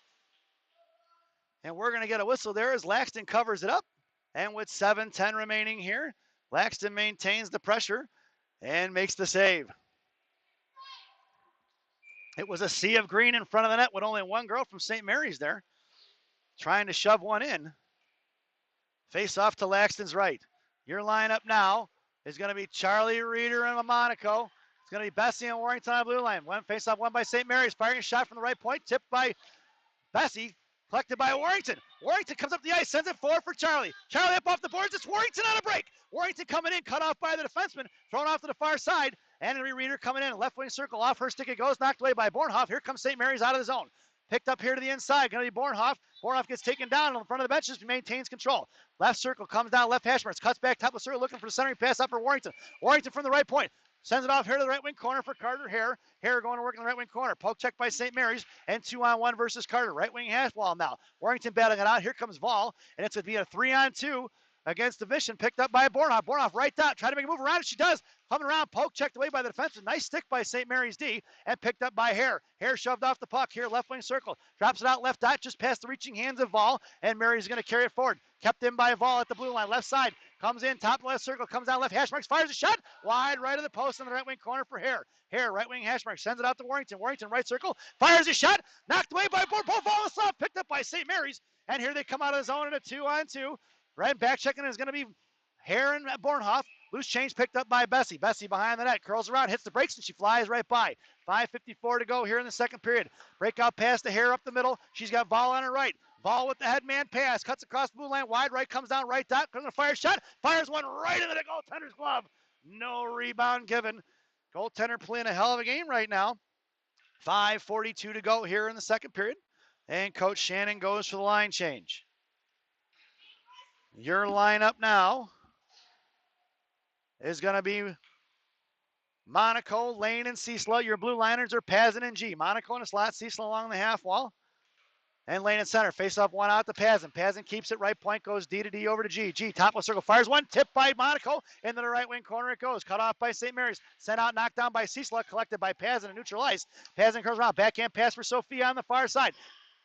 And we're going to get a whistle there as Laxton covers it up. And with 7:10 remaining here, Laxton maintains the pressure and makes the save. It was a sea of green in front of the net with only one girl from St. Mary's there, trying to shove one in. Face off to Laxton's right. Your lineup now is going to be Charlie, Reeder, and Monaco. It's going to be Bessie and Warrington on the blue line. One face off, one by St. Mary's. Firing a shot from the right point. Tipped by Bessie. Collected by Warrington. Warrington comes up the ice, sends it forward for Charlie. Charlie up off the boards. It's Warrington on a break. Warrington coming in, cut off by the defenseman. Thrown off to the far side. And Reeder coming in. Left wing circle off her stick. It goes. Knocked away by Bornhoff. Here comes St. Mary's out of the zone. Picked up here to the inside. Going to be Bornhoff. Bornhoff gets taken down in front of the benches. Maintains control. Left circle comes down. Left hash marks. Cuts back top of the circle. Looking for the centering pass up for Warrington. Warrington from the right point. Sends it off here to the right wing corner for Carter Hare. Hare going to work in the right wing corner. Poke check by St. Mary's. And 2-on-1 versus Carter. Right wing hash wall now. Warrington battling it out. Here comes Vol. And it's going to be a 3-on-2 against the Vision. Picked up by Bornhoff. Bornhoff right dot. Trying to make a move around it. She does. Coming around. Poke checked away by the defenseman. Nice stick by St. Mary's D. And picked up by Hare. Hare shoved off the puck here. Left wing circle. Drops it out left dot. Just past the reaching hands of Vol. And Mary's going to carry it forward. Kept in by Vol at the blue line. Left side. Comes in. Top left circle. Comes down left. Hash marks. Fires a shot. Wide right of the post in the right wing corner for Hare. Hare right wing hash mark. Sends it out to Warrington. Warrington right circle. Fires a shot. Knocked away by Vol. Vol is off. Picked up by St. Mary's. And here they come out of the zone in a 2-on-2. Right back checking is going to be Hare and Bornhoff. Loose change picked up by Bessie. Bessie behind the net. Curls around, hits the brakes, and she flies right by. 5:54 to go here in the second period. Breakout pass to Hare up the middle. She's got Vol on her right. Vol with the headman pass. Cuts across the blue line. Wide right, comes down right dot. Comes a fire shot. Fires one right into the goaltender's glove. No rebound given. Goaltender playing a hell of a game right now. 5:42 to go here in the second period. And Coach Shannon goes for the line change. Your lineup now is going to be Monaco, Lane, and Cecil. Your blue liners are Pazin and G. Monaco in the slot, Cecil along the half wall. And Lane in center. Face off one out to Pazin. Pazin keeps it right point, goes D to D over to G. G, top of circle, fires one, tipped by Monaco. Into the right wing corner it goes. Cut off by St. Mary's. Sent out, knocked down by Cecil. Collected by Pazin and neutral ice. Pazin curls around. Backhand pass for Sophia on the far side.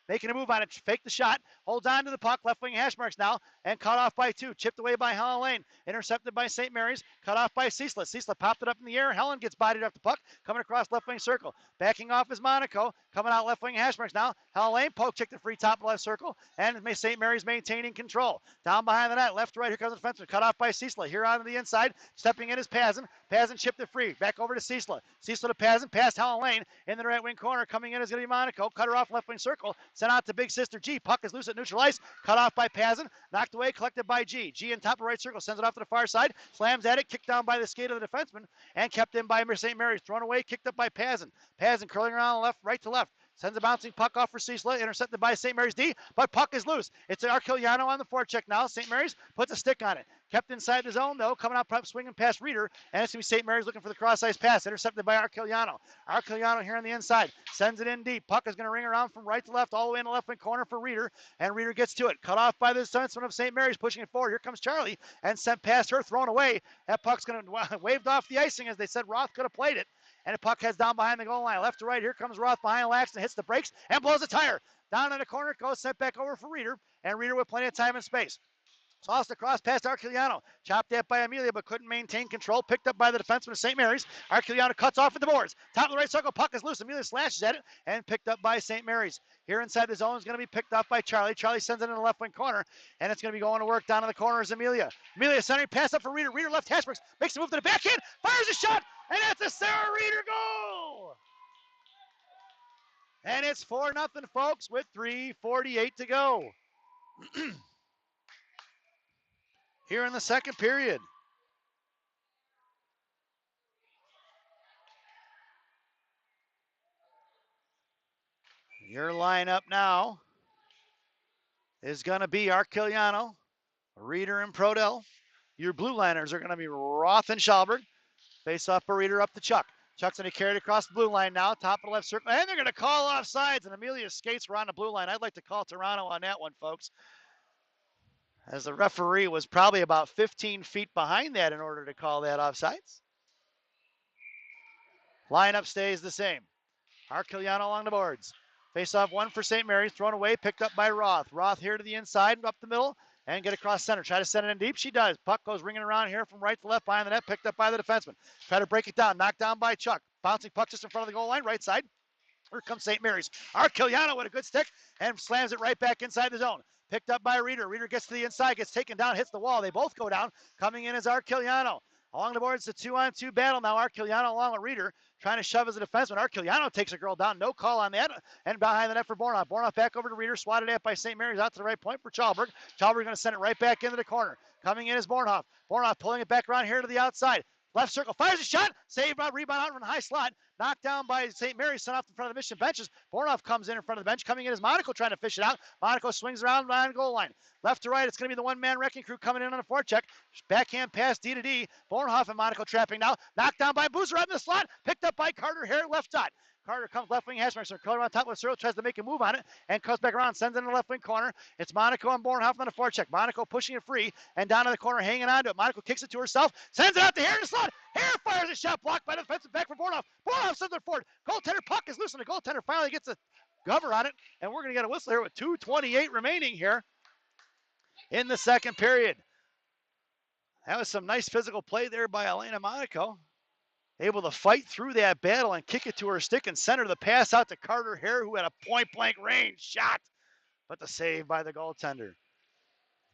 Making a move on it, fake the shot, holds on to the puck, left wing hash marks now, and cut off by two. Chipped away by Helen Lane, intercepted by St. Mary's, cut off by Cecil. Cecil popped it up in the air. Helen gets bodied off the puck, coming across left wing circle. Backing off is Monaco, coming out left wing hash marks now. Helen Lane, poke check the free top left circle, and St. Mary's maintaining control. Down behind the net, left to right, here comes the defenseman, cut off by Cecil. Here on the inside, stepping in is Pazin. Pazin chipped it free, back over to Cecil. Cecil to Pazin, past Helen Lane, in the right wing corner, coming in is going to be Monaco. Cut her off left wing circle, sent out to Big Sister G. Puck is loose at neutral ice. Cut off by Pazin. Knocked away, collected by G. G in top of right circle. Sends it off to the far side. Slams at it. Kicked down by the skate of the defenseman. And kept in by St. Mary's. Thrown away. Kicked up by Pazin. Pazin curling around left, right to left. Sends a bouncing puck off for Cecil. Intercepted by St. Mary's D. But puck is loose. It's Arquiliano on the forecheck now. St. Mary's puts a stick on it. Kept inside the zone, though, coming out, swinging past Reeder, and it's going to be St. Mary's looking for the cross-ice pass, intercepted by Arquillano. Arquillano here on the inside, sends it in deep. Puck is going to ring around from right to left, all the way in the left wing corner for Reeder, and Reeder gets to it. Cut off by the defenseman of St. Mary's, pushing it forward. Here comes Charlie, and sent past her, thrown away. That puck's going to waved off the icing, as they said Roth could have played it. And the puck heads down behind the goal line, left to right. Here comes Roth behind Laxton, hits the brakes, and blows a tire. Down in the corner, goes sent back over for Reeder, and Reeder with plenty of time and space. Tossed across past Arquillano. Chopped at by Amelia, but couldn't maintain control. Picked up by the defenseman of St. Mary's. Arquillano cuts off at the boards. Top of the right circle, puck is loose. Amelia slashes at it, and picked up by St. Mary's. Here inside the zone is going to be picked up by Charlie. Charlie sends it in the left wing corner, and it's going to be going to work down in the corner is Amelia. Amelia centering, pass up for Reeder. Reeder left Hashbrooks, makes a move to the backhand, fires a shot, and that's a Sarah Reeder goal! And it's 4-0, folks, with 3:48 to go. Here in the second period. Your lineup now is going to be Arquillano, Reeder, and Prodell. Your blue liners are going to be Roth and Schalberg. Face off for Reeder up to Chuck. Chuck's going to carry it across the blue line now, top of the left circle. And they're going to call offsides, and Amelia's skates were on the blue line. I'd like to call Toronto on that one, folks, as the referee was probably about 15 feet behind that in order to call that offsides. Lineup stays the same. Arquillano along the boards. Face off one for St. Mary's, thrown away, picked up by Roth. Roth here to the inside, up the middle, and get across center. Try to send it in deep. She does. Puck goes ringing around here from right to left behind the net, picked up by the defenseman. Try to break it down, knocked down by Chuck. Bouncing puck just in front of the goal line, right side. Here comes St. Mary's. Arquillano with a good stick and slams it right back inside the zone. Picked up by Reeder. Reeder gets to the inside, gets taken down, hits the wall. They both go down. Coming in is Arquillano. Along the boards, it's a 2-on-2 battle now. Arquillano along with Reeder, trying to shove as a defenseman. Arquillano takes a girl down. No call on that. And behind the net for Bornoff. Bornoff back over to Reeder, swatted at by St. Mary's out to the right point for Schalberg. Schalberg going to send it right back into the corner. Coming in is Bornoff. Bornoff pulling it back around here to the outside. Left circle, fires a shot, saved by rebound out from the high slot, knocked down by St. Mary's, sent off in front of the Mission benches. Bornoff comes in front of the bench, coming in is Monaco trying to fish it out. Monaco swings around behind the goal line. Left to right, it's going to be the one-man wrecking crew coming in on a forecheck. Backhand pass D to D. Bornoff and Monaco trapping now. Knocked down by Boozer out in the slot, picked up by Carter Hare, left dot. Carter comes left wing, Hashmark, Carter on top of the circle, tries to make a move on it, and comes back around, sends it in the left wing corner. It's Monaco and Bornhoff on the forecheck. Monaco pushing it free, and down in the corner, hanging on to it. Monaco kicks it to herself, sends it out to Hare in the slot. Hare fires a shot, blocked by the defensive back for Bornhoff. Bornhoff sends it forward. Goaltender puck is loose, and the goaltender finally gets a cover on it, and we're going to get a whistle here with 2:28 remaining here in the second period. That was some nice physical play there by Elena Monaco. Able to fight through that battle and kick it to her stick and center the pass out to Carter Hare, who had a point-blank range shot, but the save by the goaltender.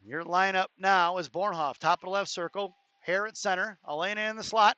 Your lineup now is Bornhoff, top of the left circle, Hare at center, Elena in the slot.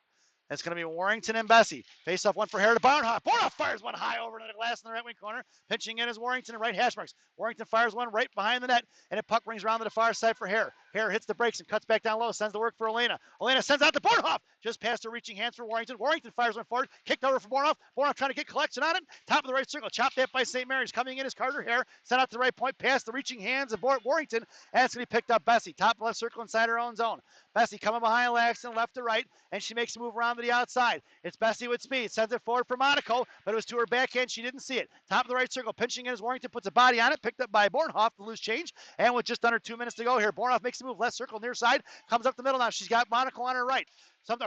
It's going to be Warrington and Bessie. Face off one for Hare to Bornhoff. Bornhoff fires one high over to the glass in the right wing corner. Pitching in is Warrington and right hash marks. Warrington fires one right behind the net, and it puck rings around to the far side for Hare. Hare hits the brakes and cuts back down low, sends the work for Elena. Elena sends out to Bornhoff. Just past her reaching hands for Warrington. Warrington fires one forward, kicked over for Bornhoff. Bornhoff trying to get collection on it. Top of the right circle, chopped at by St. Mary's. Coming in is Carter Hare. Sent out to the right point, past the reaching hands of Warrington. And it's going to be picked up Bessie. Top left circle inside her own zone. Bessie coming behind Laxton, left to right, and she makes a move around to the outside. It's Bessie with speed, sends it forward for Monaco, but it was to her backhand, she didn't see it. Top of the right circle, pinching in as Warrington puts a body on it, picked up by Bornhoff, the loose change, and with just under 2 minutes to go here, Bornhoff makes a move, left circle, near side, comes up the middle now, she's got Monaco on her right.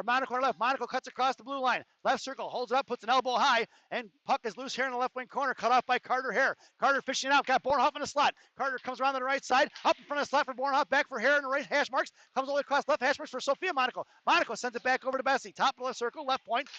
Monaco on her left. Monaco cuts across the blue line. Left circle, holds it up, puts an elbow high, and puck is loose here in the left wing corner, cut off by Carter Hare. Carter fishing out, got Bornhoff in the slot. Carter comes around to the right side, up in front of the slot for Bornhoff, back for Hare in the right hash marks, comes all the way across left hash marks for Sophia Monaco. Monaco sends it back over to Bessie. Top of the left circle, left point.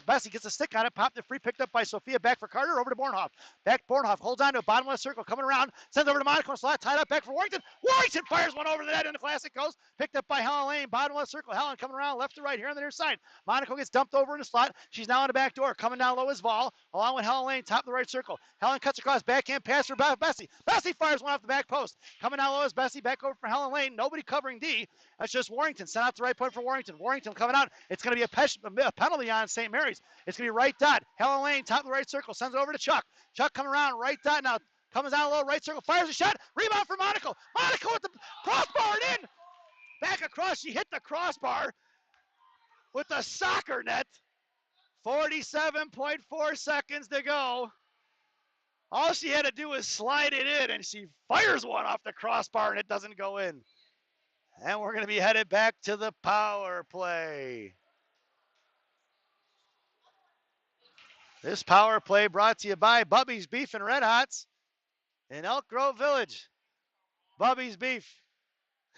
Bessie gets a stick on it, popped it free, picked up by Sophia, back for Carter, over to Bornhoff. Back Bornhoff, holds on to it, bottom left circle, coming around, sends over to Monaco, slot, tied up, back for Warrington. Warrington fires one over the net, and the classic goes, picked up by Helen Lane, bottom left circle. Helen coming around left to right here on the near side. Monaco gets dumped over in the slot. She's now on the back door. Coming down low is Vol, along with Helen Lane, top of the right circle. Helen cuts across, backhand pass for Bessie. Bessie fires one off the back post. Coming down low is Bessie, back over for Helen Lane. Nobody covering D. That's just Warrington. Sent out to the right point for Warrington. Warrington coming out. It's going to be a penalty on St. Mary's. It's going to be right dot. Helen Lane, top of the right circle, sends it over to Chuck. Chuck coming around, right dot now. Comes down low, right circle, fires a shot. Rebound for Monaco. Monaco with the crossbar and in. Back across. She hit the crossbar with the soccer net. 47.4 seconds to go. All she had to do was slide it in, and she fires one off the crossbar, and it doesn't go in. And we're going to be headed back to the power play. This power play brought to you by Bubby's Beef and Red Hots in Elk Grove Village. Bubby's Beef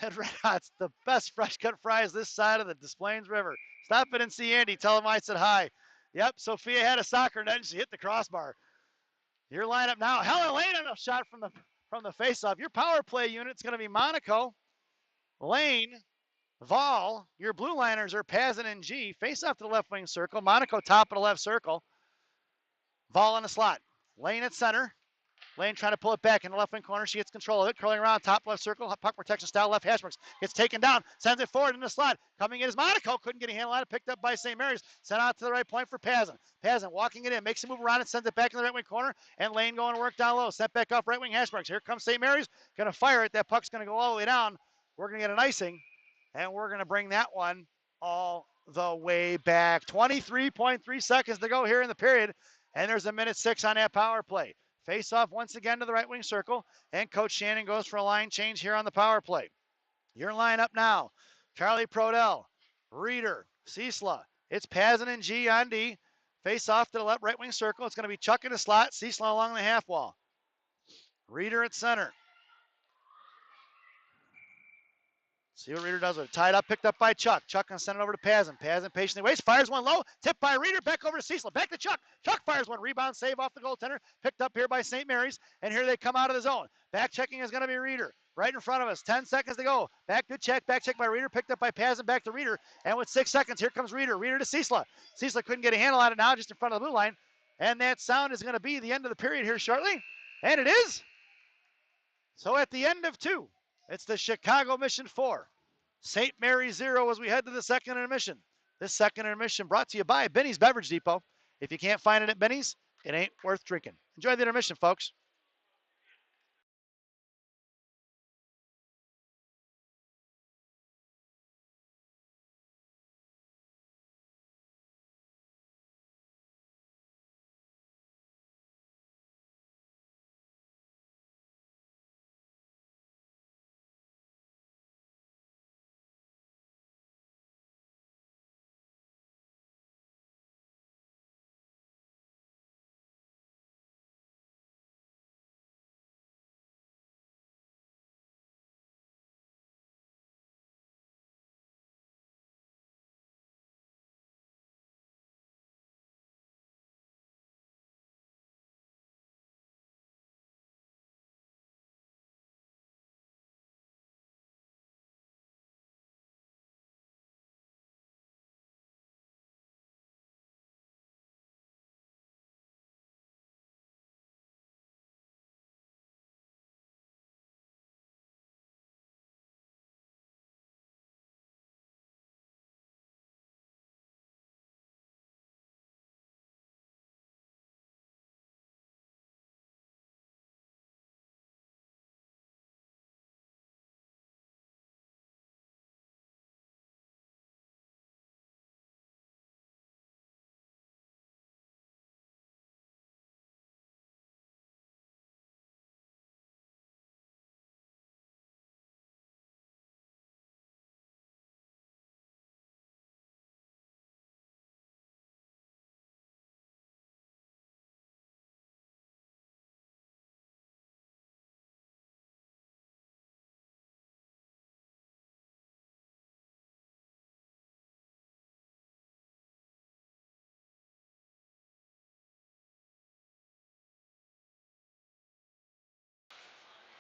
and Red Hots, the best fresh cut fries this side of the Des Plaines River. Stop in and see Andy. Tell him I said hi. Yep, Sophia had a soccer net and she hit the crossbar. Your lineup now. Helen Lane on a shot from the faceoff. Your power play unit's going to be Monaco, Lane, Vol. Your blue liners are Pazin and G. Face off to the left wing circle. Monaco top of the left circle. Vol in the slot. Lane at center. Lane trying to pull it back in the left wing corner. She gets control of it. Curling around top left circle. Puck protection style left hash marks. Gets taken down. Sends it forward in the slot. Coming in is Monaco. Couldn't get a handle on it. Picked up by St. Mary's. Sent out to the right point for Pazin. Pazin walking it in. Makes a move around it. Sends it back in the right wing corner. And Lane going to work down low. Sent back off right wing hash marks. Here comes St. Mary's. Going to fire it. That puck's going to go all the way down. We're going to get an icing. And we're going to bring that one all the way back. 23.3 seconds to go here in the period. And there's a minute 6 on that power play. Face off once again to the right wing circle, and Coach Shannon goes for a line change here on the power play. Your lineup now: Charlie Prodell, Reeder, Ciesla. It's Pazin and G on D. Face off to the left right wing circle. It's going to be Chuck in the slot, Ciesla along the half wall. Reeder at center. See what Reeder does with it. Tied up, picked up by Chuck. Chuck going to send it over to Pazin. Pazin patiently waits, fires one low, tipped by Reeder, back over to Ciesla, back to Chuck. Chuck fires one, rebound save off the goaltender, picked up here by St. Mary's, and here they come out of the zone. Back checking is going to be Reeder, right in front of us. 10 seconds to go. Back check by Reeder, picked up by Pazin, back to Reeder, and with 6 seconds, here comes Reeder. Reeder to Ciesla. Ciesla couldn't get a handle on it now, just in front of the blue line, and that sound is going to be the end of the period here shortly, and it is. So at the end of 2, it's the Chicago Mission 4. St. Mary's 0 as we head to the second intermission. This second intermission brought to you by Benny's Beverage Depot. If you can't find it at Benny's, it ain't worth drinking. Enjoy the intermission, folks.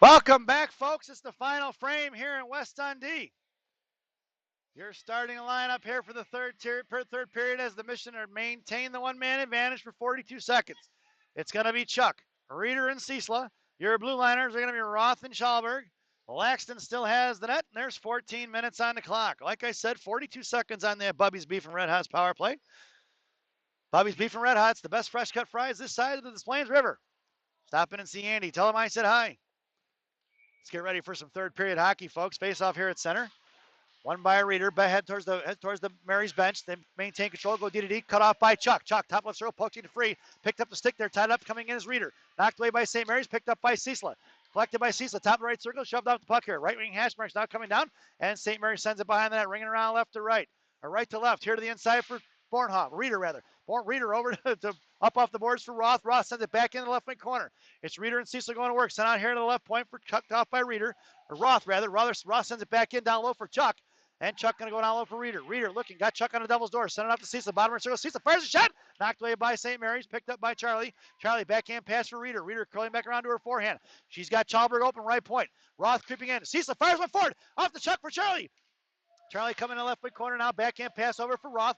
Welcome back, folks. It's the final frame here in West Dundee. You're starting a lineup here for the third period as the Missioner maintain the one-man advantage for 42 seconds. It's going to be Chuck, Reeder, and Ciesla. Your blue liners are going to be Roth and Schalberg. Laxton still has the net, and there's 14 minutes on the clock. Like I said, 42 seconds on that Bubby's Beef and Red Hots power play. Bubby's Beef and Red Hots, the best fresh cut fries this side of the Des Plaines River. Stop in and see Andy. Tell him I said hi. Let's get ready for some third period hockey, folks. Face off here at center. One by Reeder, head towards the Mary's bench. They maintain control, go D-to-D, cut off by Chuck. Chuck, top left circle, poked it free. Picked up the stick there, tied up, coming in as Reeder. Knocked away by St. Mary's, picked up by Ciesla. Collected by Ciesla, top of the right circle, shoved out the puck here. Right wing hash marks now coming down, and St. Mary's sends it behind the net, ringing around left to right. Or right to left, here to the inside for Bornhoff. Reeder, rather. Reeder over to up off the boards for Roth. Roth sends it back in the left wing corner. It's Reeder and Ciesla going to work. Sent out here to the left point for cut off by Reeder. Or Roth, rather. Roth sends it back in down low for Chuck. And Chuck going to go down low for Reeder. Reeder looking, got Chuck on the devil's door. Send it off to Ciesla, bottom of the circle. Ciesla fires a shot. Knocked away by St. Mary's. Picked up by Charlie. Charlie backhand pass for Reeder. Reeder curling back around to her forehand. She's got Chalberg open right point. Roth creeping in. Ciesla fires one forward. Off the Chuck for Charlie. Charlie coming in the left wing corner now. Backhand pass over for Roth.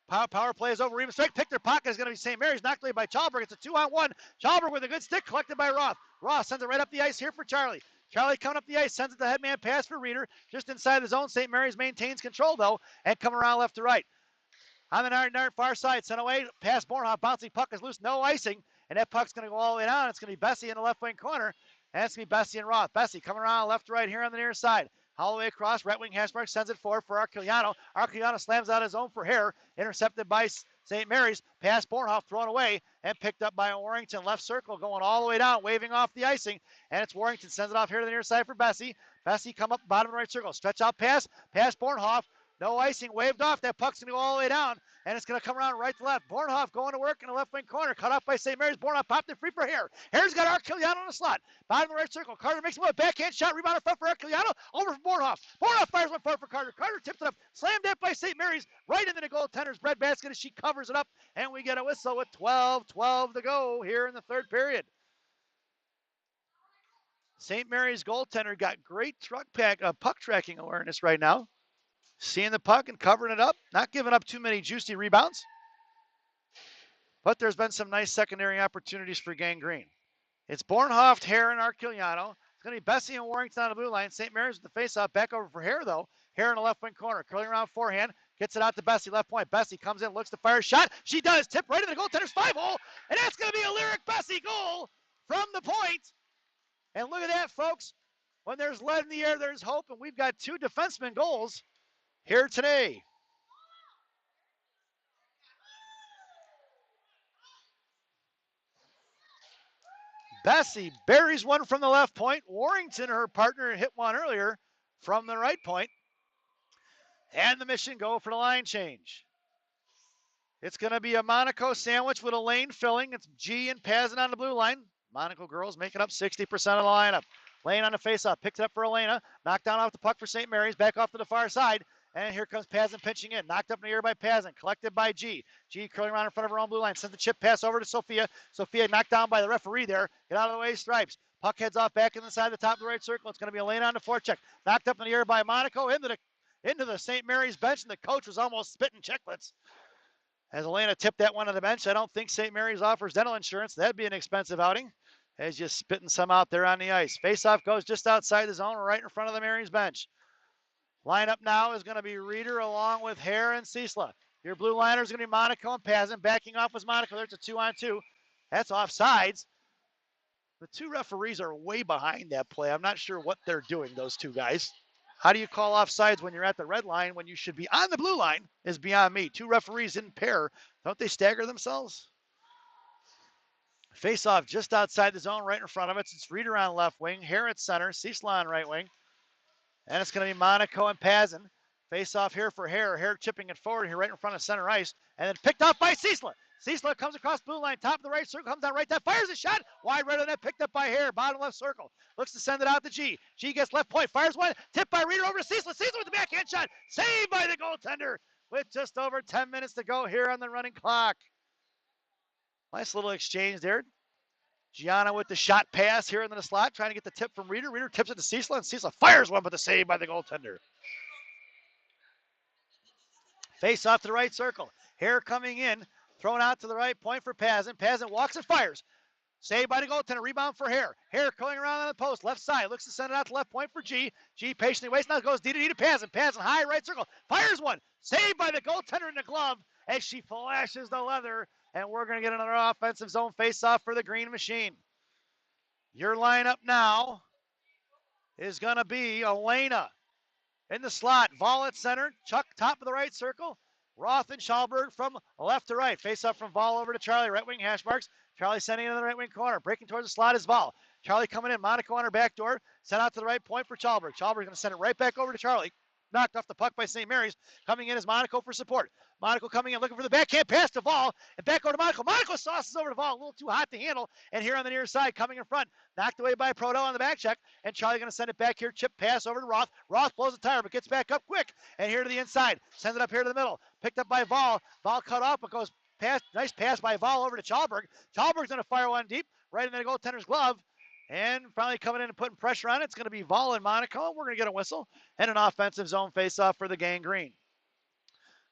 Power play is over. Even strike. Picked their pocket is going to be St. Mary's. Knocked away by Chalberg. It's a 2-on-1. Chalberg with a good stick collected by Roth. Roth sends it right up the ice here for Charlie. Charlie coming up the ice, sends it to headman pass for Reeder. Just inside the zone. St. Mary's maintains control, though, and come around left to right. On the far side, sent away, past Bornhoff. Bouncing puck is loose, no icing, and that puck's going to go all the way down. It's going to be Bessie in the left wing corner, and it's going to be Bessie and Roth. Bessie coming around left to right here on the near side. All the way across, right wing hash mark sends it forward for Arquillano. Arquillano slams out his own for Hare, intercepted by St. Mary's. Past Bornhoff, thrown away, and picked up by Warrington. Left circle, going all the way down, waving off the icing. And it's Warrington, sends it off here to the near side for Bessie. Bessie come up bottom of the right circle. Stretch out pass, past Bornhoff. No icing, waved off. That puck's going to go all the way down, and it's going to come around right to left. Bornhoff going to work in the left wing corner. Cut off by St. Mary's. Bornhoff popped it free for Hare. Hare's got Arquillano on the slot. Bottom of the right circle. Carter makes a backhand shot. Rebound in front for Arquillano. Over for Bornhoff. Bornhoff fires one forward for Carter. Carter tips it up. Slammed it by St. Mary's. Right into the goaltender's breadbasket as she covers it up. And we get a whistle with 12-12 to go here in the third period. St. Mary's goaltender got great puck tracking awareness right now. Seeing the puck and covering it up, not giving up too many juicy rebounds. But there's been some nice secondary opportunities for Gang Green. It's Bornhoff, Hare, and Arquillano. It's going to be Bessie and Warrington on the blue line. St. Mary's with the faceoff back over for Hare, though. Hare in the left wing corner, curling around forehand, gets it out to Bessie, left point. Bessie comes in, looks to fire a shot. She does, tip right into the goaltender's 5-hole, and that's going to be a Lyric Bessie goal from the point. And look at that, folks. When there's lead in the air, there's hope, and we've got two defenseman goals here today. Bessie buries one from the left point. Warrington, her partner, hit one earlier from the right point. And the Mission go for the line change. It's going to be a Monaco sandwich with a lane filling. It's G and Pazin on the blue line. Monaco girls making up 60% of the lineup. Lane on the faceoff, picked it up for Elena. Knocked down off the puck for St. Mary's. Back off to the far side. And here comes Pazin pinching in. Knocked up in the air by Pazin. Collected by G. G curling around in front of her own blue line. Sends the chip pass over to Sophia. Sophia knocked down by the referee there. Get out of the way, Stripes. Puck heads off back inside the top of the right circle. It's going to be Elena on the forecheck. Knocked up in the air by Monaco into the St. Mary's bench. And the coach was almost spitting chicklets as Elena tipped that one on the bench. I don't think St. Mary's offers dental insurance. That'd be an expensive outing. As just spitting some out there on the ice. Faceoff goes just outside the zone, right in front of the Mary's bench. Lineup now is going to be Reeder along with Hare and Ciesla. Your blue liner is going to be Monaco and Pazin. Backing off was Monaco. There's a 2-on-2. That's offsides. The two referees are way behind that play. I'm not sure what they're doing, those two guys. How do you call offsides when you're at the red line when you should be on the blue line is beyond me. Two referees in pair. Don't they stagger themselves? Face off just outside the zone, right in front of it. It's Reeder on left wing, Hare at center, Ciesla on right wing. And it's going to be Monaco and Pazin. Face off here for Hare. Hare chipping it forward here right in front of center ice. And then picked off by Ciesla. Ciesla comes across blue line, top of the right circle, comes down right, that fires a shot. Wide right on that, picked up by Hare, bottom left circle. Looks to send it out to G. G gets left point, fires one, tipped by Reeder over to Ciesla. Ciesla with the backhand shot, saved by the goaltender with just over 10 minutes to go here on the running clock. Nice little exchange there. Gianna with the shot pass here in the slot, trying to get the tip from Reeder. Reeder tips it to Ciesla, and Ciesla fires one, but the save by the goaltender. Face off to the right circle. Hare coming in, thrown out to the right point for Pazin. Pazin walks and fires. Saved by the goaltender. Rebound for Hare. Hare going around on the post, left side. Looks to send it out to left point for G. G patiently waits. Now goes D to Pazin. Pazin high right circle. Fires one. Saved by the goaltender in the glove as she flashes the leather. And we're going to get another offensive zone face-off for the Green Machine. Your lineup now is going to be Elena, in the slot. Vol at center. Chuck top of the right circle. Roth and Schalberg from left to right. Face up from Vol over to Charlie. Right wing hash marks. Charlie sending it in the right wing corner. Breaking towards the slot is Vol. Charlie coming in. Monaco on her back door. Sent out to the right point for Schalberg. Schalberg going to send it right back over to Charlie. Knocked off the puck by St. Mary's. Coming in is Monaco for support. Monaco coming in looking for the backhand pass to Vol. And back over to Monaco. Monaco sauces over to Vol. A little too hot to handle. And here on the near side coming in front. Knocked away by Proto on the back check. And Charlie going to send it back here. Chip pass over to Roth. Roth blows the tire but gets back up quick. And here to the inside. Sends it up here to the middle. Picked up by Vol. Vol cut off but goes past. Nice pass by Vol over to Schalberg. Schalberg's going to fire one deep. Right in the goaltender's glove. And finally coming in and putting pressure on it. It's going to be Vol and Monaco. We're going to get a whistle and an offensive zone face-off for the Gang Green.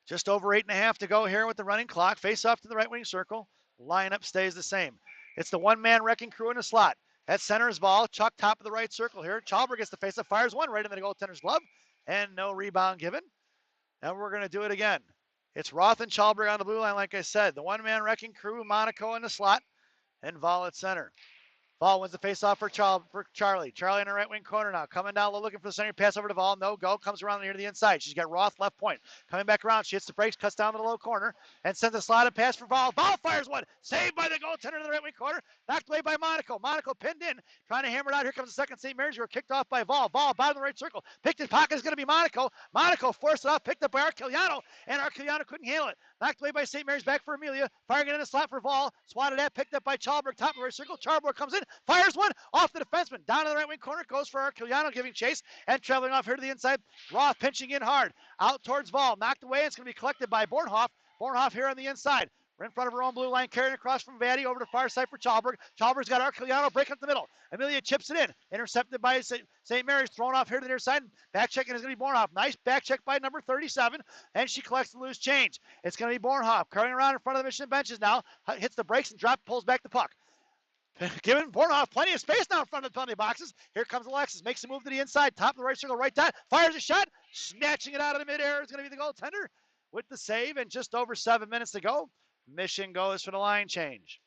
Just over 8.5 to go here with the running clock. Face-off to the right wing circle. Lineup stays the same. It's the one-man wrecking crew in the slot. At center is Vol. Chuck top of the right circle here. Schalberg gets the face-off. Fires one right into the goaltender's glove. And no rebound given. And we're going to do it again. It's Roth and Schalberg on the blue line, like I said. The one-man wrecking crew, Monaco in the slot. And Vol at center. Vol wins the face-off for Charlie. Charlie in the right wing corner now. Coming down low, looking for the center pass over to Vol. No go. Comes around here to the inside. She's got Roth left point. Coming back around. She hits the brakes, cuts down to the low corner, and sends a slotted pass for Vol. Vol fires one. Saved by the goaltender in the right wing corner. Knocked away by Monaco. Monaco pinned in. Trying to hammer it out. Here comes the second St. Mary's. You're kicked off by Vol. Vol bottom of the right circle. Picked in pocket is going to be Monaco. Monaco forced it off. Picked up by Archiliano. And Archiliano couldn't handle it. Knocked away by St. Mary's. Back for Amelia. Firing it in the slot for Vol. Swatted at. Picked up by Schalberg. Top of the right circle. Schalberg comes in. Fires one. Off the defenseman, down to the right wing corner, goes for Archiliano, giving chase, and traveling off here to the inside. Roth pinching in hard, out towards Vol, knocked away, and it's going to be collected by Bornhoff. Bornhoff here on the inside. We're in front of her own blue line, carrying across from Vaddy over to far side for Schalberg. Schalberg's got Archiliano breaking up the middle. Amelia chips it in, intercepted by St. Mary's, thrown off here to the near side. Back checking is going to be Bornhoff. Nice back check by number 37, and she collects the loose change. It's going to be Bornhoff carrying around in front of the Michigan benches now, hits the brakes and pulls back the puck. Giving Bornhoff plenty of space now in front of the penalty boxes. Here comes Alexis. Makes a move to the inside. Top of the right circle, right dot. Fires a shot. Snatching it out of the midair is going to be the goaltender with the save. And just over 7 minutes to go. Mission goes for the line change.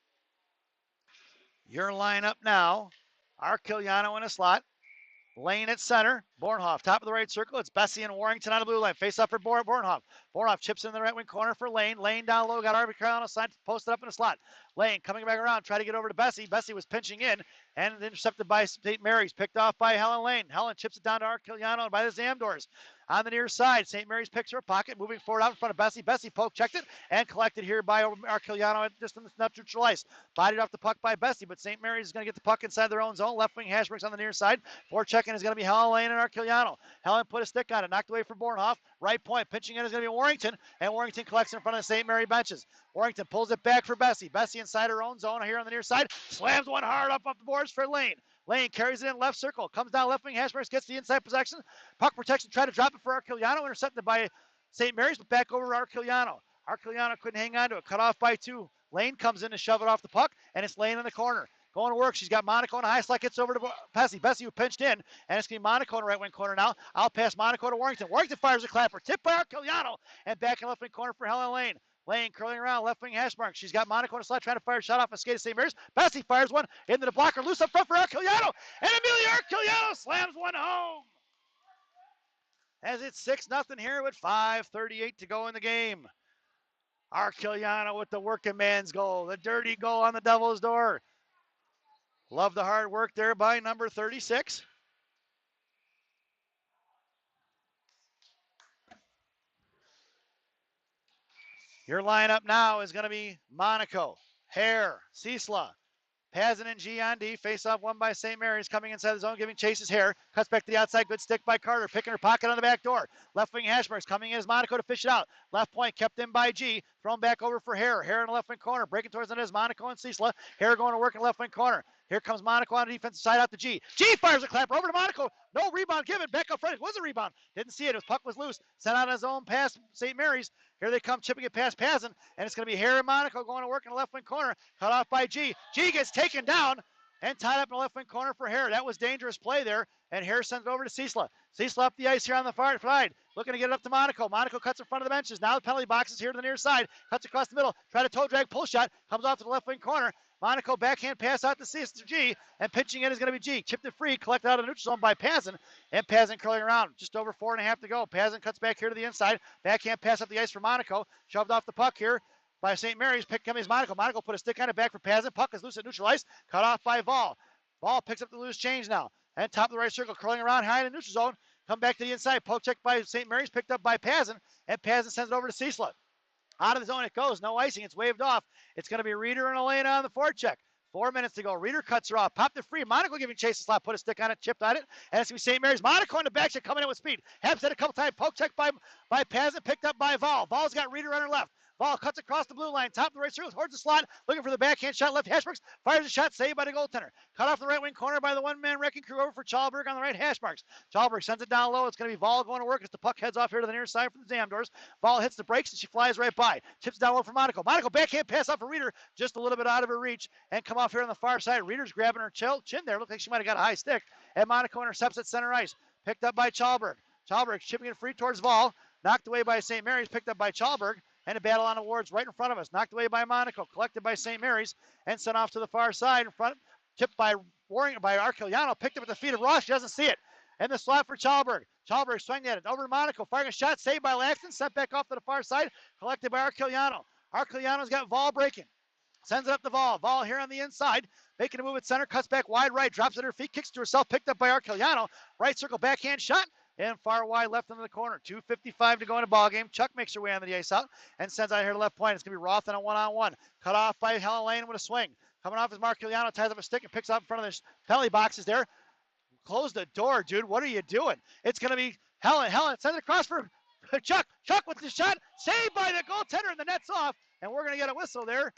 Your lineup now. Archiliano in a slot. Lane at center. Bornhoff, top of the right circle. It's Bessie and Warrington on the blue line. Face up for Bornhoff. Bornhoff chips in the right wing corner for Lane. Lane down low. Got Archiliano signed, posted up in the slot. Lane coming back around, trying to get over to Bessie. Bessie was pinching in and intercepted by St. Mary's. Picked off by Helen Lane. Helen chips it down to Archiliano and by the Zamdors. On the near side, St. Mary's picks her pocket, moving forward out in front of Bessie. Bessie poke checked it and collected here by Archiliano just in the neutral ice. Bodied off the puck by Bessie, but St. Mary's is going to get the puck inside their own zone. Left wing hash marks on the near side. Forechecking is going to be Helen Lane and Archiliano. Helen put a stick on it, knocked away for Bornhoff. Right point, pinching in is going to be Warrington, and Warrington collects in front of the St. Mary benches. Warrington pulls it back for Bessie. Bessie inside her own zone here on the near side. Slams one hard up the boards for Lane. Lane carries it in left circle. Comes down left wing. Hashmarks gets the inside possession. Puck protection. Try to drop it for Archiliano. Intercepted by St. Mary's, but back over to Archiliano. Archiliano couldn't hang on to it. Cut off by two. Lane comes in to shove it off the puck, and it's Lane in the corner. Going to work. She's got Monaco on a high slot. Gets over to Bessie. Bessie who pinched in, and it's going to be Monaco in the right wing corner now. I'll pass Monaco to Warrington. Warrington fires a clapper. Tipped by Archiliano, and back in left wing corner for Helen Lane. Lane curling around, left wing hash mark. She's got Monaco in a slot, trying to fire a shot off a skate of St. Mary's. Bessie fires one into the blocker, loose up front for Archiliano, and Amelia Archiliano slams one home. As it's 6-0 here with 5:38 to go in the game. Archiliano with the working man's goal, the dirty goal on the Devil's door. Love the hard work there by number 36. Your lineup now is going to be Monaco, Hare, Ciesla, Pazin and G on D. Face off one by St. Mary's, coming inside the zone, giving chases Hare. Cuts back to the outside, good stick by Carter, picking her pocket on the back door. Left wing hashmarks coming in as Monaco to fish it out. Left point kept in by G, thrown back over for Hare. Hare in the left wing corner, breaking towards it is Monaco and Ciesla. Hare going to work in the left wing corner. Here comes Monaco on the defensive side out to G. G fires a clapper over to Monaco. No rebound given. Back up front. It was a rebound. Didn't see it. His puck was loose. Sent out his own pass. St. Mary's. Here they come, chipping it past Pazin. And it's going to be Hare and Monaco going to work in the left wing corner. Cut off by G. G gets taken down and tied up in the left wing corner for Hare. That was dangerous play there. And Hare sends it over to Ciesla. Ciesla up the ice here on the far side. Looking to get it up to Monaco. Monaco cuts in front of the benches. Now the penalty box is here to the near side. Cuts across the middle. Try to toe drag, pull shot. Comes off to the left wing corner. Monaco backhand pass out to G, and pitching in is going to be G. Chipped it free, collected out of the neutral zone by Pazin, and Pazin curling around. Just over 4.5 to go. Pazin cuts back here to the inside. Backhand pass up the ice for Monaco. Shoved off the puck here by St. Mary's. Pick comes Monaco. Monaco put a stick on it back for Pazin. Puck is loose at neutral ice. Cut off by Vol. Vol picks up the loose change now. And top of the right circle, curling around high in the neutral zone. Come back to the inside. Poke check by St. Mary's, picked up by Pazin, and Pazin sends it over to Ciesla. Out of the zone it goes. No icing. It's waved off. It's going to be Reeder and Elena on the forecheck. 4 minutes to go. Reeder cuts her off. Popped it free. Monaco giving chase a slap. Put a stick on it. Chipped on it. And it's going to be St. Mary's. Monaco in the back check coming in with speed. Habs hit a couple times. Poke check by Pazin. Picked up by Vol. Vol's got Reeder on her left. Vol cuts across the blue line. Top of the right circle. Towards the slot. Looking for the backhand shot. Left hash marks. Fires a shot. Saved by the goaltender. Cut off the right wing corner by the one-man wrecking crew over for Chalberg on the right hash marks. Chalberg sends it down low. It's going to be Vol going to work as the puck heads off here to the near side for the Zamdors. Vol hits the brakes and she flies right by. Chips down low for Monaco. Monaco backhand pass off for Reeder. Just a little bit out of her reach. And come off here on the far side. Reeder's grabbing her chin there. Looks like she might have got a high stick. And Monaco intercepts at center ice. Picked up by Chalberg. Chalberg chipping it free towards Vol. Knocked away by St. Mary's. Picked up by Chalberg. And a battle on the wards right in front of us. Knocked away by Monaco. Collected by St. Mary's. And sent off to the far side in front. Tipped by Arquiliano. Picked up at the feet of Ross. She doesn't see it. And the slot for Chalberg. Chalberg swinging at it. Over to Monaco. Firing a shot. Saved by Laxton. Sent back off to the far side. Collected by Arquiliano. Arquiliano's got Vol breaking. Sends it up the Vol. Vol here on the inside. Making a move at center. Cuts back wide right. Drops at her feet. Kicks to herself. Picked up by Arquiliano. Right circle backhand shot. And far wide left into the corner. 2:55 to go in the ball game. Chuck makes her way on the ice out and sends out here to left point. It's going to be Roth on a one-on-one. Cut off by Helen Lane with a swing. Coming off is Marquiliano. Ties up a stick and picks up in front of the penalty boxes there. Close the door, dude. What are you doing? It's going to be Helen. Helen sends it across for Chuck. Chuck with the shot. Saved by the goaltender and the net's off. And we're going to get a whistle there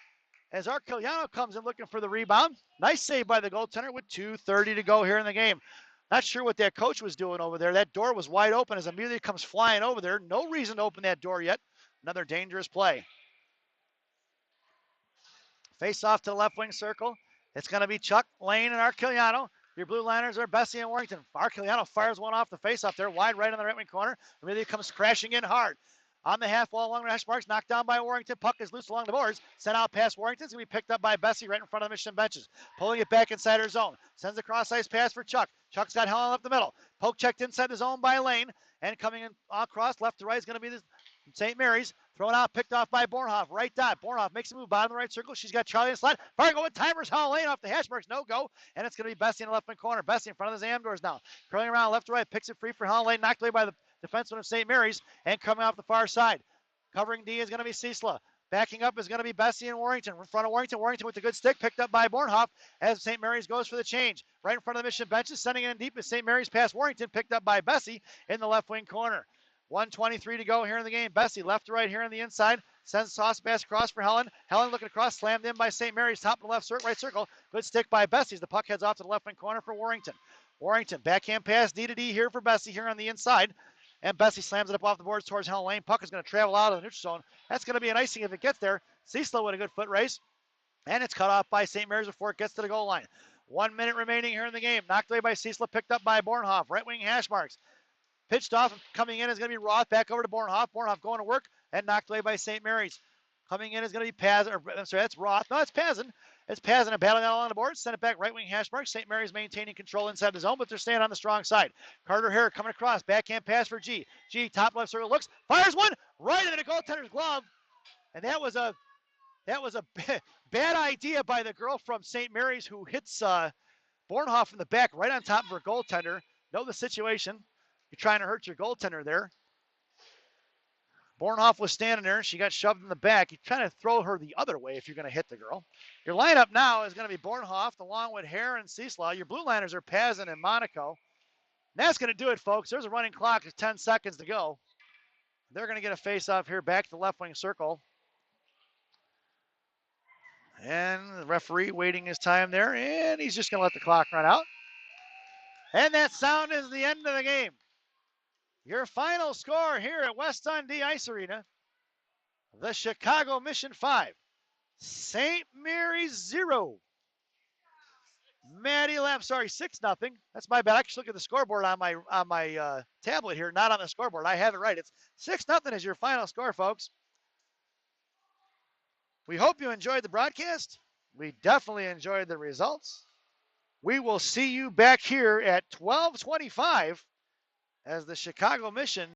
as Arquiliano comes in looking for the rebound. Nice save by the goaltender with 2:30 to go here in the game. Not sure what that coach was doing over there. That door was wide open as Amelia comes flying over there. No reason to open that door yet. Another dangerous play. Face off to the left wing circle. It's going to be Chuck, Lane, and Arquiliano. Your blue liners are Bessie and Warrington. Arquiliano fires one off the face off there, wide right on the right wing corner. Amelia comes crashing in hard. On the half wall along the hash marks, knocked down by Warrington. Puck is loose along the boards. Sent out past Warrington. It's going to be picked up by Bessie right in front of the Mission benches. Pulling it back inside her zone. Sends a cross ice pass for Chuck. Chuck's got Helen up the middle. Poke checked inside the zone by Lane. And coming in across left to right is going to be the St. Mary's. Thrown out, picked off by Bornhoff. Right dot. Bornhoff makes a move bottom of the right circle. She's got Charlie in the slot. Firing with timers. Helen Lane off the hash marks. No go. And it's going to be Bessie in the left wing corner. Bessie in front of the Zamdors now. Curling around left to right. Picks it free for Helen Lane. Knocked away by the defenseman of St. Mary's. And coming off the far side. Covering D is going to be Ciesla. Backing up is going to be Bessie and Warrington. In front of Warrington. Warrington with a good stick picked up by Bornhoff as St. Mary's goes for the change. Right in front of the Mission benches. Sending it in deep as St. Mary's past Warrington. Picked up by Bessie in the left wing corner. 1:23 to go here in the game. Bessie left to right here on the inside. Sends sauce pass across for Helen. Helen looking across. Slammed in by St. Mary's. Top of the left right circle. Good stick by Bessie as the puck heads off to the left wing corner for Warrington. Warrington backhand pass D to D here for Bessie here on the inside. And Bessie slams it up off the boards towards Helen Lane. Puck is going to travel out of the neutral zone. That's going to be an icing if it gets there. Ciesla with a good foot race. And it's cut off by St. Mary's before it gets to the goal line. 1 minute remaining here in the game. Knocked away by Ciesla, picked up by Bornhoff. Right wing hash marks. Pitched off and coming in is going to be Roth. Back over to Bornhoff. Bornhoff going to work and knocked away by St. Mary's. Coming in is going to be Pazin. I'm sorry, that's Roth. No, it's Pazin. It's Pazin and battling out along the board. Send it back right wing hash mark. St. Mary's maintaining control inside the zone, but they're staying on the strong side. Carter Herrick coming across. Backhand pass for G. G, top left circle, looks, fires one right into the goaltender's glove. And that was a bad idea by the girl from St. Mary's who hits Bornhoff in the back right on top of her goaltender. Know the situation. You're trying to hurt your goaltender there. Bornhoff was standing there. She got shoved in the back. You're trying to throw her the other way if you're going to hit the girl. Your lineup now is going to be Bornhoff along with Hare and Ciesla. Your blue liners are Pazin and Monaco. And that's going to do it, folks. There's a running clock. There's 10 seconds to go. They're going to get a face-off here back to the left wing circle. And the referee waiting his time there. And he's just going to let the clock run out. And that sound is the end of the game. Your final score here at West Dundee Ice Arena, the Chicago Mission 5, St. Mary's 0. Maddie Lamb, sorry, 6-0. That's my bad. I actually look at the scoreboard on my tablet here, not on the scoreboard. I have it right. It's 6-0 is your final score, folks. We hope you enjoyed the broadcast. We definitely enjoyed the results. We will see you back here at 12:25 as the Chicago Mission